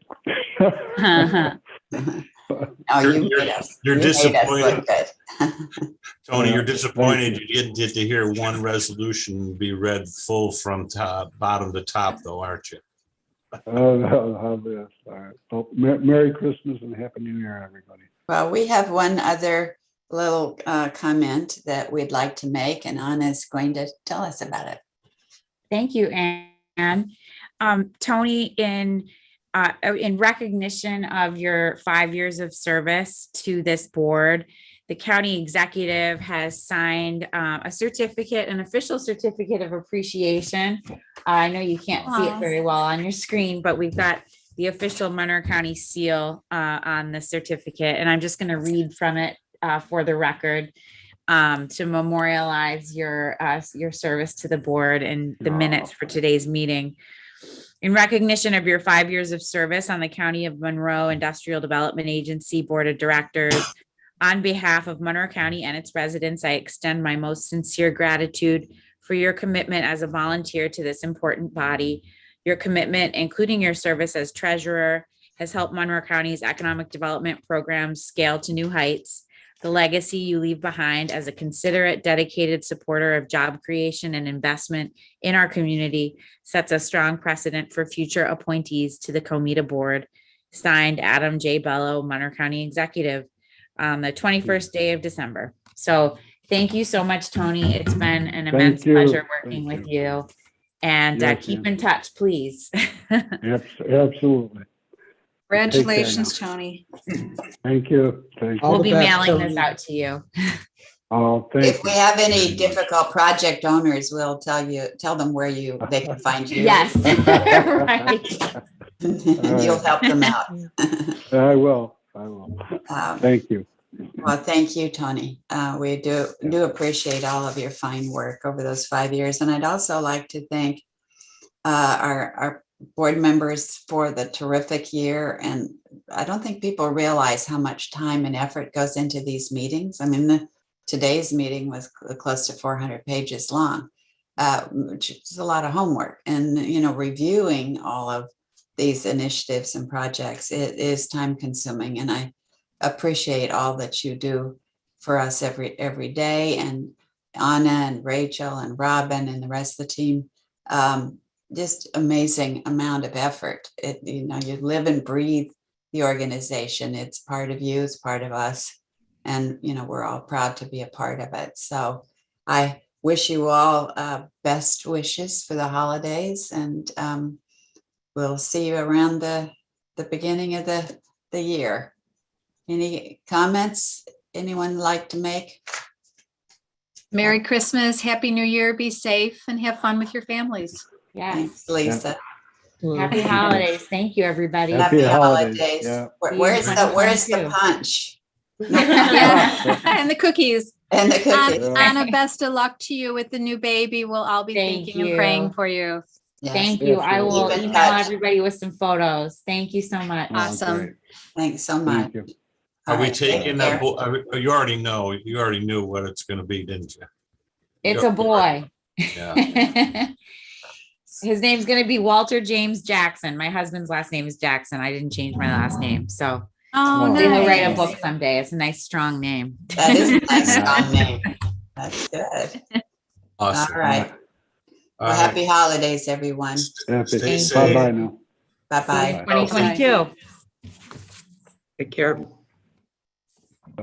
Oh, you made us. You're You made us disappointed. look good. Tony, you're disappointed you didn't get to hear one resolution be read full from bottom to top, though, aren't you? All right. Well, Merry Christmas and Happy New Year, everybody. Well, we have one other little comment that we'd like to make, and Anna's going to tell us about it. Thank you, Anne. Tony, in recognition of your 5 years of service to this board, the county executive has signed a certificate, an official certificate of appreciation. I know you can't see it very well on your screen, but we've got the official Monroe County seal on the certificate, and I'm just going to read from it for the record to memorialize your service to the board and the minutes for today's meeting. In recognition of your 5 years of service on the County of Monroe Industrial Development Agency Board of Directors, on behalf of Monroe County and its residents, I extend my most sincere gratitude for your commitment as a volunteer to this important body. Your commitment, including your service as treasurer, has helped Monroe County's economic development programs scale to new heights. The legacy you leave behind as a considerate, dedicated supporter of job creation and investment in our community sets a strong precedent for future appointees to the COMIDA board. Signed, Adam J. Bello, Monroe County Executive, on the 21st day of December. So thank you so much, Tony. It's been an immense pleasure working with you. And keep in touch, please. Absolutely. Congratulations, Tony. Thank you. Thank you. We'll be mailing this out to you. Oh, thank you. If we have any difficult project owners, we'll tell them where they can find you. Yes. Right. You'll help them out. I will. Thank you. Well, thank you, Tony. We do appreciate all of your fine work over those 5 years. And I'd also like to thank our board members for the terrific year. And I don't think people realize how much time and effort goes into these meetings. I mean, today's meeting was close to 400 pages long, which is a lot of homework. And, reviewing all of these initiatives and projects, it is time consuming. And I appreciate all that you do for us every day. And Anna and Rachel and Robin and the rest of the team, just amazing amount of effort. You live and breathe the organization. It's part of you, it's part of us. And, we're all proud to be a part of it. So I wish you all best wishes for the holidays, and we'll see you around the beginning of the year. Any comments anyone like to make? Merry Christmas, Happy New Year, be safe and have fun with your families. Yes. Thanks, Lisa. Happy holidays. Thank you, everybody. Happy holidays. Yeah. Where's the punch? Yeah, and the cookies. And the cookies. Anna, best of luck to you with the new baby. We'll all be thinking and praying for you. Yes. Thank you. I will Keep in email touch. everybody with some photos. Thank you so much. Awesome. Thanks so much. Thank you. Are All we right, taking take that? care. You already know. You already knew what it's going to be, didn't you? It's a boy. Yeah. His name's going to be Walter James Jackson. My husband's last name is Jackson. I didn't change my last name. So Oh, he'll write a nice. book someday. It's a nice, strong name. That is a nice strong name. That's good. Awesome. All right. Well, All right. happy holidays, everyone. Stay safe. Bye-bye now. Bye-bye. 2022. Take care.